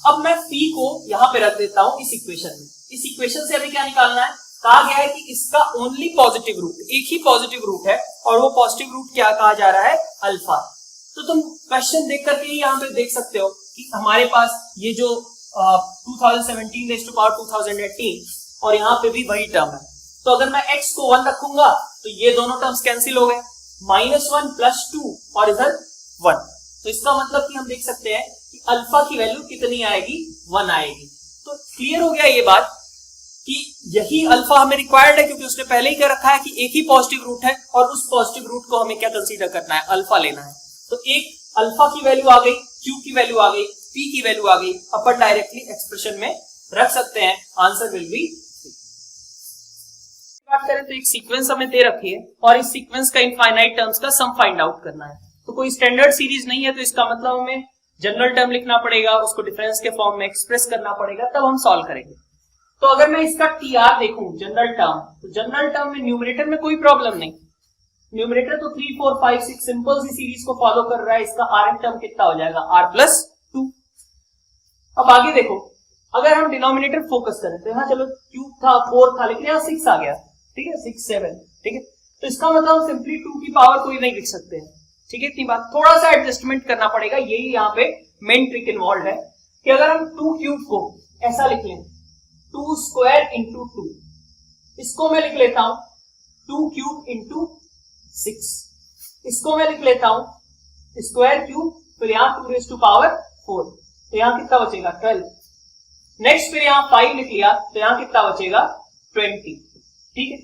अब मैं p को यहां पे रख देता हूं इस इक्वेशन में। इस इक्वेशन से अभी क्या निकालना है? कहा गया है कि इसका ओनली पॉजिटिव रूट, एक ही पॉजिटिव रूट है और वो पॉजिटिव रूट क्या कहा जा रहा है? अल्फा। तो तुम क्वेश्चन देख करके ही यहाँ पे देख सकते हो कि हमारे पास ये जो 2017 रेज़्ड टू पावर 2018 और यहाँ पे भी वही टर्म है। तो अगर मैं x को 1 रखूंगा तो ये दोनों टर्म्स कैंसिल हो गए, -1 प्लस 2 और इधर 1। तो इसका मतलब कि हम देख सकते हैं कि अल्फा की वैल्यू कितनी आएगी? 1 आएगी। तो क्लियर हो गया ये बात कि यही अल्फा हमें रिक्वायर्ड है क्योंकि उसने पहले ही कर रखा है कि एक ही पॉजिटिव रूट है और उस पॉजिटिव रूट को हमें क्या कंसीडर करना है? अल्फा लेना है। तो एक अल्फा की वैल्यू आ गई, q की वैल्यू आ गई, p की वैल्यू आ गई, अपन डायरेक्टली एक्सप्रेशन में रख सकते हैं। आंसर विल बी बात करें तो एक सीक्वेंस हमें दे रखी है और इस सीक्वेंस का इनफाइनाइट टर्म्स का सम फाइंड आउट करना है। तो कोई स्टैंडर्ड सीरीज नहीं है, तो इसका मतलब हमें जनरल टर्म लिखना पड़ेगा, उसको डिफरेंस के फॉर्म में एक्सप्रेस करना पड़ेगा, तब हम सॉल्व करेंगे। तो अगर मैं इसका टीआर देखूं जनरल टर्म, तो जनरल टर्म में न्यूमरेटर में कोई प्रॉब्लम नहीं, न्यूमरेटर तो 3 4 5 6 सिंपल सी सीरीज को फॉलो कर रहा है। इसका आर एन टर्म कितना हो जाएगा, r+2। अब आगे देखो, अगर हम डिनोमिनेटर फोकस करें तो यहाँ चलो क्यूब था, 4 था, लेकिन यहाँ 6 आ गया, ठीक है, 6 7, ठीक है। तो इसका मतलब सिंपली 2 की पावर कोई नहीं लिख सकते हैं, ठीक है। इतनी बात, थोड़ा सा एडजस्टमेंट करना पड़ेगा, यही यहाँ पे मेन ट्रिक इन्वॉल्व है कि अगर हम 2 क्यूब को ऐसा लिख लें 2 स्क्वायर इंटू 2, इसको मैं लिख लेता हूं 2 क्यूब इंटू 6, इसको मैं लिख लेता हूं स्क्वायर क्यूब, फिर यहाँ 2 रेज़ टू पावर 4, तो यहाँ कितना बचेगा 12। नेक्स्ट फिर यहाँ 5 लिख लिया, तो यहाँ कितना बचेगा 20, ठीक है।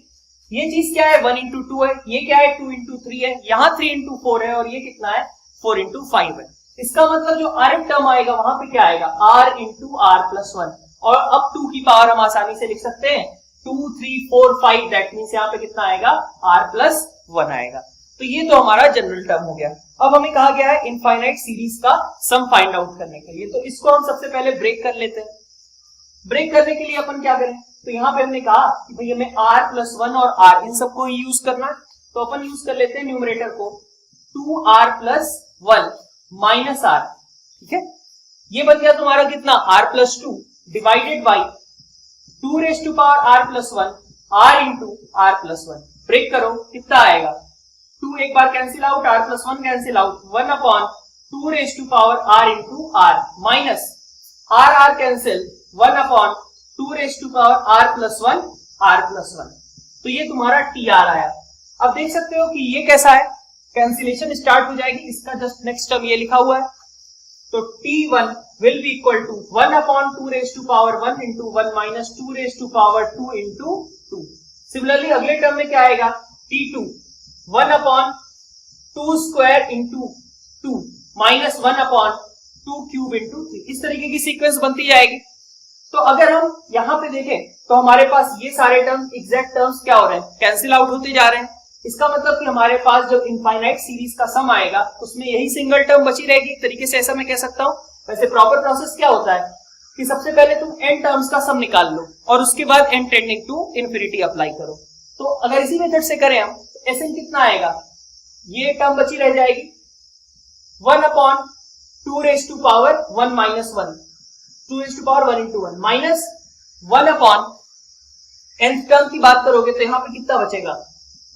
ये चीज क्या है, 1 इंटू 2 है, ये क्या है 2 इंटू 3 है, यहाँ 3 इंटू 4 है, और ये कितना है 4 इंटू 5 है। इसका मतलब जो आर एन टर्म आएगा वहां पे क्या आएगा, r इंटू r+1, और अब 2 की पावर हम आसानी से लिख सकते हैं 2 3 4 5, दैट मीन्स यहाँ पे कितना आएगा r+1 आएगा। तो ये तो हमारा जनरल टर्म हो गया। अब हमें कहा गया है इनफाइनाइट सीरीज का सम फाइंड आउट करने के लिए, तो इसको हम सबसे पहले ब्रेक कर लेते हैं। ब्रेक करने के लिए अपन क्या करें, तो यहाँ पे हमने कहा कि भाई हमें r+1 और r इन सबको यूज करना है, तो अपन यूज कर लेते हैं न्यूमरेटर को 2r+1 माइनस r, ठीक है। ये बन गया तुम्हारा कितना r+2 divided by 2 raise to power r+1 r into r+1। Break करो, कितना आएगा 2 एक बार cancel out, r+1 cancel out, 1 upon 2 raise to power r into r minus r cancel, 1 upon 2 raise to power r+1 r+1। तो ये तुम्हारा TR आया। अब देख सकते हो कि ये कैसा है, कैंसिलेशन स्टार्ट हो जाएगी, इसका जस्ट नेक्स्ट टर्म ये लिखा हुआ है, तो T1 will be equal to 1 upon 2 raise to power 1 into 1 minus 2 raise to power 2 into 2। Similarly अगले टर्म में क्या आएगा, T2 1 upon 2 square into 2 minus 1 upon 2 cube into 3। इस तरीके की सीक्वेंस बनती जाएगी। तो अगर हम यहाँ पे देखें तो हमारे पास ये सारे टर्म्स, एग्जैक्ट टर्म्स क्या हो रहे हैं, कैंसिल आउट होते जा रहे हैं। इसका मतलब कि हमारे पास जब इनफाइनाइट सीरीज का सम आएगा उसमें यही सिंगल टर्म बची रहेगी, एक तरीके से ऐसा मैं कह सकता हूं। वैसे प्रॉपर प्रोसेस क्या होता है कि सबसे पहले तुम n टर्म्स का सम निकाल लो और उसके बाद n tending to infinity apply करो। तो अगर इसी मेथड से करें हम, तो Sn कितना आएगा, ये टर्म बची रह जाएगी 1 upon 2 raise to power 1 minus 1, 2 raise to power 1 into 1 minus 1 upon nth term की बात करोगे तो यहाँ पे कितना बचेगा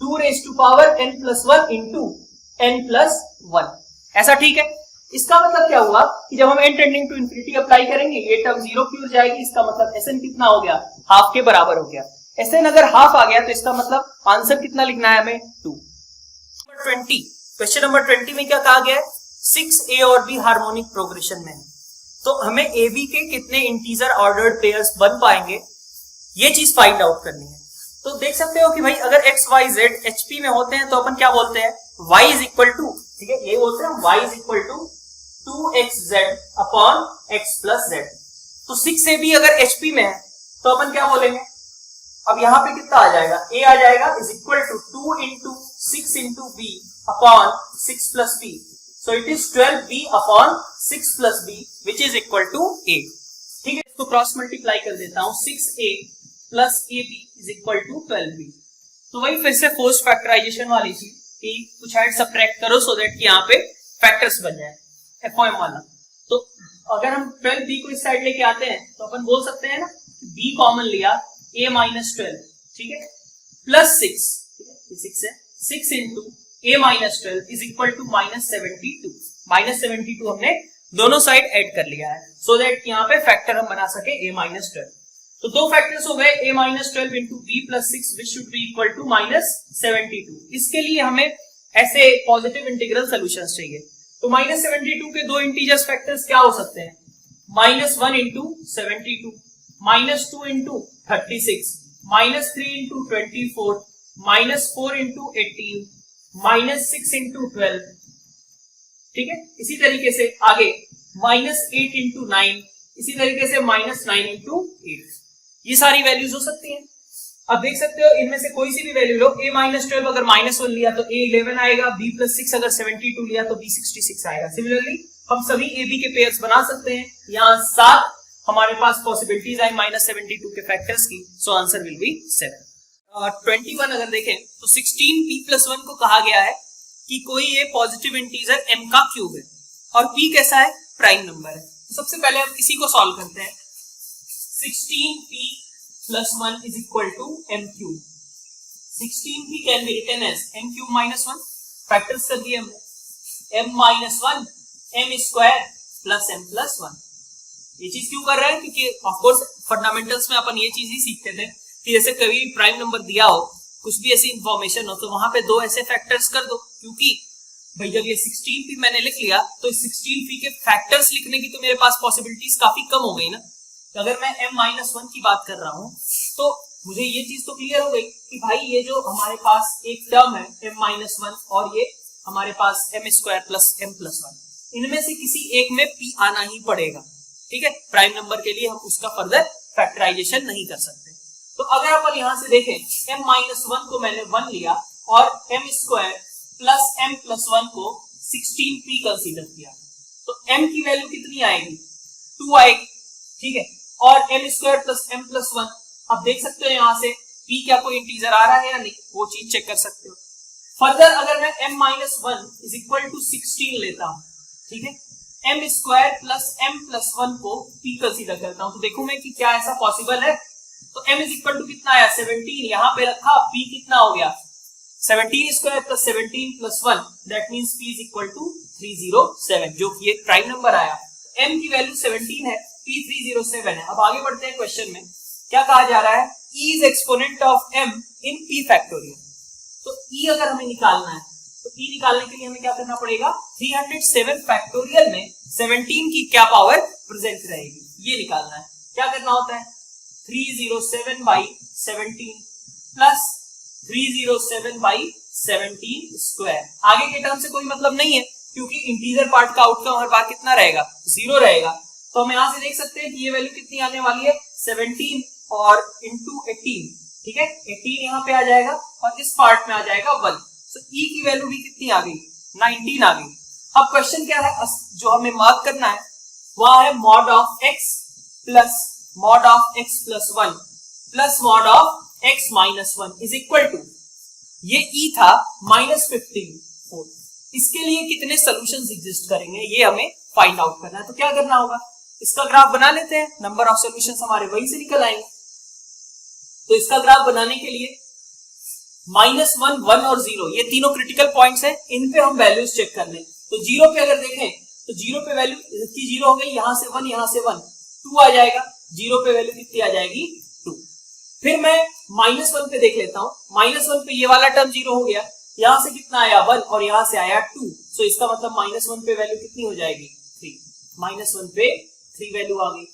2 raise to power n+1 into n+1। ऐसा ठीक है। इसका मतलब क्या हुआ कि जब हम n tending to infinity apply करेंगे ये टर्म 0 की ओर जाएगी, इसका मतलब Sn कितना हो गया, हाफ के बराबर हो गया। Sn अगर हाफ आ गया तो इसका मतलब आंसर कितना लिखना है हमें 2। क्वेश्चन नंबर 20 में क्या कहा गया है, 6a और b हार्मोनिक प्रोग्रेशन में है, तो हमें ए बी के कितने इंटीजर ऑर्डर्ड पेयर्स बन पाएंगे ये चीज फाइंड आउट करनी है। तो देख सकते हो कि भाई अगर एक्स वाई जेड एचपी में होते हैं तो अपन क्या बोलते हैं, y इज इक्वल टू, ठीक है, ये बोलते हैं y is equal to 2xz upon x plus z. तो 6ab अगर एचपी में है तो अपन क्या बोलेंगे, अब यहाँ पे कितना आ जाएगा, a आ जाएगा is equal to 2 into 6 into b upon 6 plus b। So it is 12b upon 6 plus b which is equal to a। ठीक है, इसको क्रॉस मल्टीप्लाई कर देता हूं, 6a plus ab is equal to 12b। तो वही फिर से फोर्स फैक्टराइजेशन वाली चीज कि कुछ ऐड सब्ट्रैक्ट करो सो दैट कि यहाँ पे फैक्टर्स बन जाए FOM वाला। तो अगर हम 12b को इस साइड लेके आते हैं तो अपन बोल सकते हैं ना b कॉमन लिया, a माइनस 12, ठीक है, प्लस 6, ठीक है, ये 6 है, 6 into a minus 12 is equal to minus 72। Minus 72 हमने दोनों साइड ऐड कर लिया है सो दैट यहाँ पे फैक्टर हम बना सके a माइनस 12। तो दो फैक्टर्स हो गए a minus 12 into b plus 6 which should be equal to minus 72। इसके लिए हमें ऐसे पॉजिटिव इंटीग्रल सोल्यूशंस चाहिए। तो माइनस 72 के दो इंटीजर्स फैक्टर्स क्या हो सकते हैं, minus 1 into 72, minus 2 into 36, minus 3 into 24, minus 4 into 18, minus 6 into 12, ठीक है। इसी तरीके से आगे माइनस 8 इंटू 9, इसी तरीके से माइनस 9 इंटू 8, ये सारी वैल्यूज हो सकती हैं। अब देख सकते हो इनमें से कोई सी भी वैल्यू लो, a -12 अगर -1 लिया तो a 11 आएगा, b + 6 अगर 72 लिया तो b 66 आएगा। सिमिलरली हम सभी a b के पेयर्स बना सकते हैं। यहाँ 7 हमारे पास पॉसिबिलिटीज आई -72 के फैक्टर्स की, सो आंसर विल बी 7। 21 अगर देखें तो 16p + 1 को कहा गया है कि कोई ये पॉजिटिव इंटीजर m का क्यूब है और p कैसा है, प्राइम नंबर है। तो सबसे पहले हम इसी को सॉल्व करते हैं। 16p + 1 is equal to m cube. 16p can be written as m cube - 1, factors कर दिए हमने, m - 1 m square plus m + 1। ये चीज क्यों कर रहे हैं, क्योंकि ऑफ कोर्स फंडामेंटल्स में अपन ये चीज ही सीखते थे कि जैसे कभी प्राइम नंबर दिया हो, कुछ भी ऐसी इंफॉर्मेशन हो, तो वहां पे 2 ऐसे फैक्टर्स कर दो, क्योंकि भाई जब ये 16p मैंने लिख लिया तो इस 16p के फैक्टर्स लिखने की तो मेरे पास पॉसिबिलिटीज काफी कम हो गई ना। तो अगर मैं m - 1 की बात कर रहा हूं तो मुझे ये चीज तो क्लियर हो गई कि भाई ये जो हमारे पास एक टर्म है m - 1 और ये हमारे पास m स्क्वायर प्लस m + 1, इनमें से किसी एक में p आना ही पड़ेगा। ठीक है, प्राइम नंबर के लिए हम उसका फर्दर फैक्टराइजेशन नहीं कर सकते। तो अगर अपन यहां से देखें m - 1 को मैंने 1 लिया और m स्क्वायर प्लस m + 1 को 16p कंसीडर किया, तो m की वैल्यू कितनी आएगी, 2 आएगी। ठीक है, और m स्क्वायर प्लस m + 1, अब देख सकते हो यहां से p क्या कोई इंटीजर आ रहा है या नहीं, वो चीज चेक कर सकते हो। फर्दर अगर मैं m - 1 = 16 लेता हूं, ठीक है, m स्क्वायर प्लस m + 1 को p कंसीडर करता हूं, तो देखूं मैं कि क्या ऐसा पॉसिबल है। तो m = कितना आया, 17, यहां पे रखा, p कितना हो गया, 17 square plus 17 + 1, that means p = 307, जो कि एक प्राइम नंबर आया। m की वैल्यू 17 है, p 307 है। अब आगे बढ़ते हैं क्वेश्चन में, क्या कहा जा रहा है, e is exponent of m in p factorial. तो e अगर हमें निकालना है तो e निकालने के लिए हमें क्या करना पड़ेगा, 307 फैक्टोरियल में 17 की क्या पावर प्रेजेंट रहेगी, ये निकालना है। क्या करना होता है, 307/17 प्लस 307/17 स्क्वायर। आगे के टर्म से कोई मतलब नहीं है, क्योंकि इंटीजर पार्ट का आउटकम हर बार कितना रहेगा, 0 रहेगा। तो हम यहां से देख सकते हैं कि ये वैल्यू कितनी आने वाली है, 17 और इंटू 18। ठीक है, 18 यहाँ पे आ जाएगा और इस पार्ट में आ जाएगा 1। तो e की वैल्यू भी कितनी आ गई, 19 आ गई। अब क्वेश्चन क्या है, जो हमें मार्क करना है वह है mod of x plus mod of x + 1 plus mod of x - 1 is equal to, ये e था -15। इसके लिए कितने सॉल्यूशंस एग्जिस्ट करेंगे, ये हमें फाइंड आउट करना है। तो क्या करना होगा, इसका ग्राफ बना लेते हैं, नंबर ऑफ सॉल्यूशंस हमारे वहीं से निकल आएंगे। तो इसका ग्राफ बनाने के लिए -1, 1 और 0 ये तीनों क्रिटिकल पॉइंट्स हैं, इन पे हम वैल्यूज चेक कर लें। तो 0 पे अगर देखें तो 0 पे वैल्यू इसकी 0 हो गई, यहां से 1, यहां से 1, 2 आ जाएगा। 0 पे वैल्यू कितनी आ जाएगी, 2। फिर मैं -1 पे देख लेता हूं, -1 पे ये वाला टर्म 0 हो गया, यहां से कितना आया 1 और यहां से आया 2, सो इसका मतलब -1 पे वैल्यू कितनी हो जाएगी, 3। -1 पे 3 वैल्यू आ गई।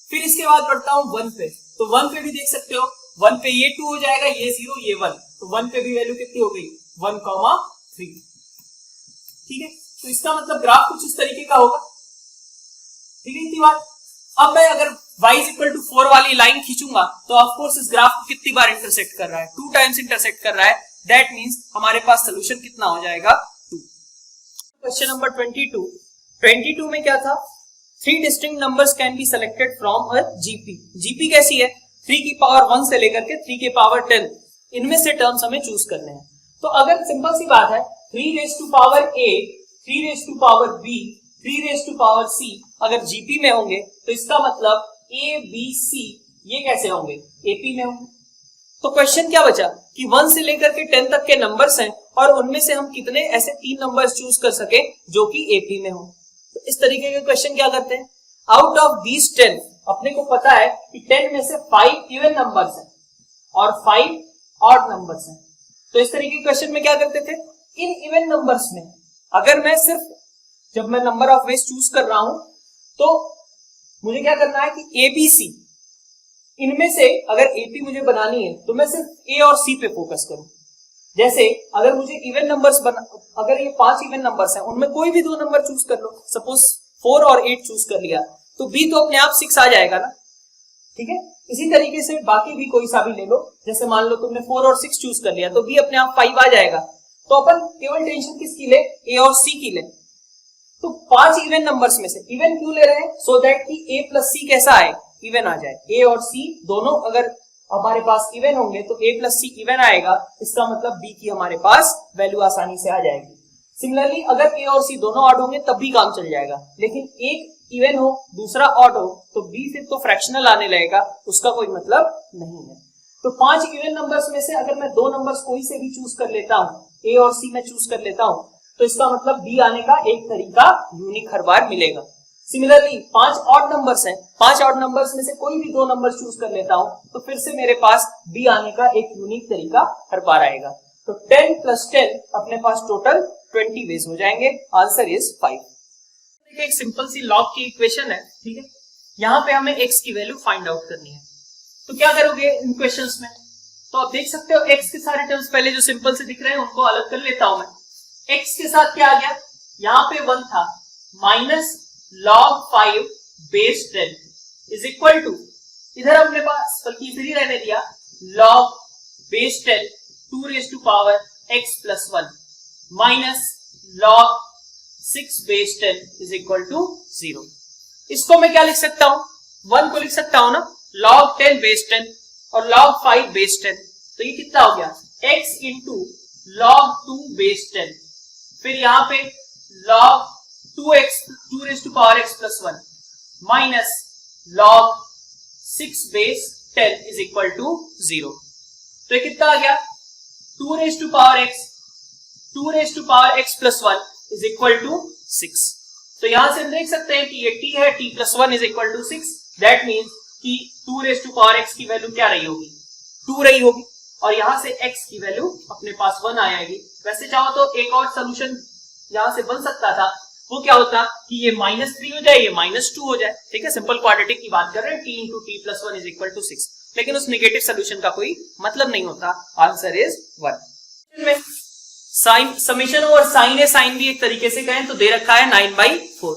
फिर इसके बाद बढ़ता हूं 1 पे, तो 1 पे भी देख सकते हो, 1 पे ये 2 हो जाएगा, ये 0, ये 1, तो 1 पे भी वैल्यू कितनी हो गई, 1,3। ठीक है, तो इसका मतलब ग्राफ कुछ इस तरीके का होगा। ठीक है, इतनी बात। अब मैं अगर y = 4 वाली लाइन खींचूंगा तो ऑफ कोर्स इस ग्राफ को कितनी बार इंटरसेक्ट कर रहा है, 2 टाइम्स इंटरसेक्ट कर रहा है, दैट मींस हमारे पास सॉल्यूशन कितना हो जाएगा, 2। क्वेश्चन नंबर 22 में क्या था, 3 distinct numbers can be selected from a GP. GP कैसी है, 3 की पावर 1 से लेकर के 3 की पावर 10, इनमें से टर्म्स हमें चूज करने हैं। तो अगर सिंपल सी बात है, 3⁴A, 3⁴B, 3⁴C अगर जीपी में होंगे तो इसका मतलब A, B, C ये कैसे होंगे, AP में होंगे। तो क्वेश्चन क्या बचा कि 1 से लेकर के 10 तक के नंबर्स हैं और उनमें से हम कितने ऐसे 3 नंबर्स चूज कर सके जो कि AP में हो। तो इस तरीके के क्वेश्चन क्या करते हैं, आउट ऑफ दीज 10 अपने को पता है कि 10 में से 5 इवन नंबर्स हैं और 5 ऑड नंबर्स हैं। तो इस तरीके के क्वेश्चन में क्या करते थे, इन इवन नंबर्स में अगर मैं सिर्फ जब मैं नंबर ऑफ वेज चूज कर रहा हूं तो मुझे क्या करना है कि ABC, इनमें से अगर AP मुझे बनानी है तो मैं सिर्फ A और C पे फोकस करूं। जैसे अगर मुझे इवन नंबर्स अगर ये 5 इवन नंबर्स हैं, उनमें कोई भी 2 नंबर चूज कर लो, सपोज 4 और 8 चूज कर लिया, तो B तो अपने आप 6 आ जाएगा ना। ठीक है। इसी तरीके से बाकी भी कोई सा भी ले लो, जैसे मान लो तुमने 4 और 6 चूज कर लिया तो b अपने आप 5 आ जाएगा। तो अपन केवल टेंशन किसकी ले, a और c की ले। तो 5 इवन नंबर्स में से इवन क्यों ले रहे हैं, सो दैट कि a प्लस c कैसा आए, इवन आ जाए। a और c दोनों अगर हमारे पास इवन होंगे तो a प्लस c इवन आएगा, इसका मतलब b की हमारे पास वैल्यू आसानी से आ जाएगी। सिमिलरली अगर a और c दोनों ऑड होंगे तब भी काम चल जाएगा, लेकिन एक इवन हो दूसरा ऑड हो तो b फिर तो फ्रैक्शनल आने लगेगा, उसका कोई मतलब नहीं है। तो 5 इवन नंबर्स में से अगर मैं 2 नंबर्स कोई से भी चूज कर लेता हूं, a और c में चूज कर लेता हूं, तो इसका मतलब b आने का एक तरीका यूनिक हर बार मिलेगा। सिमिलरली 5 ऑड नंबर्स हैं, 5 ऑड नंबर्स में से कोई भी 2 नंबर चूज कर लेता हूं तो फिर से मेरे पास b आने का एक यूनिक तरीका हर बार आएगा। तो 10 प्लस 10 अपने पास टोटल 20 वेज हो जाएंगे, आंसर इज 5। एक सिंपल सी लॉग की इक्वेशन है, ठीक है। यहाँ पे हमें x की वैल्यू फाइंड आउट करनी है, तो क्या करोगे इन क्वेश्चंस में, तो आप देख सकते हो x के सारे टर्म्स पहले जो सिंपल से दिख रहे हैं उनको अलग कर लेता हूं मैं। x के साथ क्या आ गया, यहाँ पे 1 था, minus log 5 base 10 is equal to, इधर अपने पास बल्कि इधर ही रहने दिया, log base 10 2 raise to power x plus 1 minus log 6 base 10 is equal to 0। इसको मैं क्या लिख सकता हूं, 1 को लिख सकता हूं ना, log 10 बेस 10 और log 5 बेस 10, तो ये कितना हो गया, x इंटू log 2 बेस 10, फिर यहां पे log 2x 2 raise to power x plus 1 minus log 6 base 10 is equal to 0। तो ये कितना आ गया, 2 raise to power x 2 raise to power x plus 1 is equal to 6। तो यहां से हम देख सकते हैं कि ये t है, t plus 1 is equal to 6, that means कि 2 रेज टू पावर x की वैल्यू क्या रही होगी, 2 रही होगी, और यहां से x की वैल्यू अपने पास 1 आ जाएगी। वैसे चाहो तो एक और सोल्यूशन यहां से बन सकता था, वो क्या होता कि ये -3 हो जाए, ये -2 हो जाए, ठीक है। सिंपल क्वाड्रेटिक की बात कर रहे हैं, t into t plus 1 is equal to 6, लेकिन उस नेगेटिव सोल्यूशन का कोई मतलब नहीं होता, आंसर इज 1। साइन समेशन और साइन ए साइन भी एक तरीके से कहें तो दे रखा है 9/4।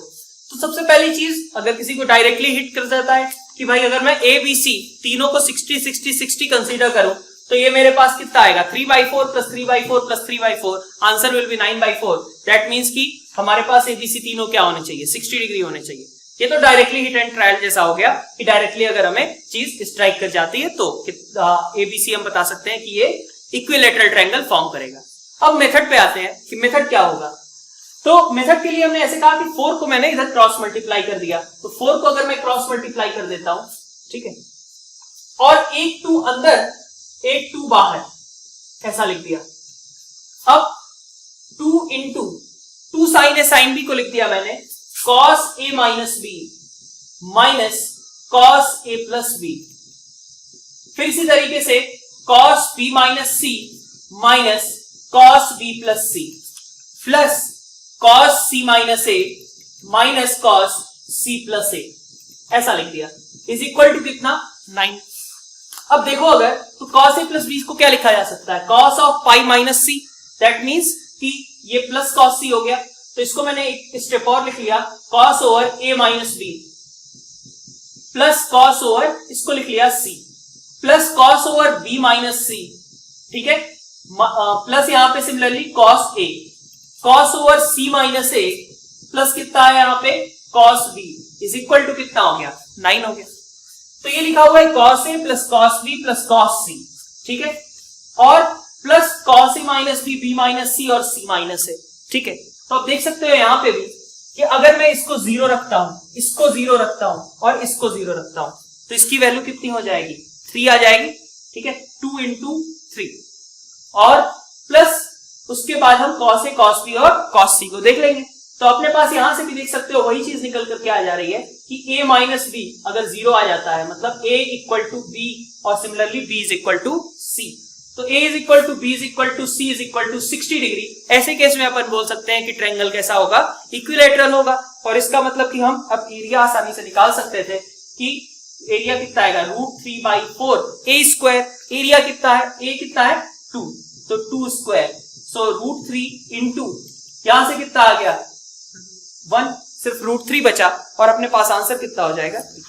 तो सबसे पहली चीज, अगर किसी को डायरेक्टली हिट कर जाता है कि भाई अगर मैं ए बी सी तीनों को 60-60-60 कंसीडर करूं तो ये मेरे पास कितना आएगा, 3/4 plus 3/4 plus 3/4, answer will be 9/4। That means कि हमारे पास एबीसी तीनों क्या होने चाहिए, 60 डिग्री होने चाहिए। ये तो डायरेक्टली हिट एंड ट्रायल जैसा हो गया कि डायरेक्टली अगर हमें चीज स्ट्राइक कर जाती है तो एबीसी हम बता सकते हैं कि ये इक्विलैटरल ट्रायंगल फॉर्म करेगा। अब मेथड पे आते हैं कि मेथड क्या होगा। तो मेथड के लिए हमने ऐसे कहा कि 4 को मैंने इधर क्रॉस मल्टीप्लाई कर दिया, तो 4 को अगर मैं क्रॉस मल्टीप्लाई कर देता हूं, ठीक है, और 1 2 अंदर 1 2 बाहर, ऐसा लिख दिया। अब 2 into 2 sine a sine b को लिख दिया मैंने, cos a minus b minus cos a plus b, फिर इसी तरीके से cos b minus c minus cos b plus c plus cos c minus a minus cos c plus a, ऐसा लिख दिया, इज इक्वल टू कितना 9। अब देखो अगर तो cos a प्लस b को क्या लिखा जा सकता है, cos of pi minus c, that means कि ये प्लस cos c हो गया, तो इसको मैंने एक स्टेप और लिख लिया, cos over a minus b plus cos over इसको लिख लिया c plus cos over b minus c, ठीक है, प्लस यहां पे similarly cos a, cos over c minus a plus कितना है यहां पे cos b is equal to कितना हो गया 9 हो गया। तो ये लिखा हुआ है cos a plus cos b plus cos c, ठीक है, और plus cos a minus b, b minus c और c माइनस a, ठीक है। तो आप देख सकते हो यहां पे भी कि अगर मैं इसको 0 रखता हूं, इसको 0 रखता हूं और इसको 0 रखता हूं तो इसकी वैल्यू कितनी हो जाएगी, 3 आ जाएगी, ठीक है, 2 इंटू 3, और प्लस उसके बाद हम cos a cos b और cos c को देख लेंगे। तो अपने पास यहां से भी देख सकते हो वही चीज निकल करके आ जा रही है कि a माइनस बी अगर 0 आ जाता है मतलब a इक्वल टू b और similarly b is equal to c, तो a is equal to b is equal to c is equal to 60 degree. ऐसे केस में अपन बोल सकते हैं कि ट्रायंगल कैसा होगा, इक्विलैटरल होगा, और इसका मतलब कि हम अब एरिया आसानी से निकाल सकते थे कि एरिया कितना आएगा, √3/4 a स्क्वायर, एरिया कितना है, a कितना है 2, तो 2 स्क्वायर, सो √3 इंटू यहां से कितना आ गया 1, सिर्फ √3 बचा और अपने पास आंसर कितना हो जाएगा 3।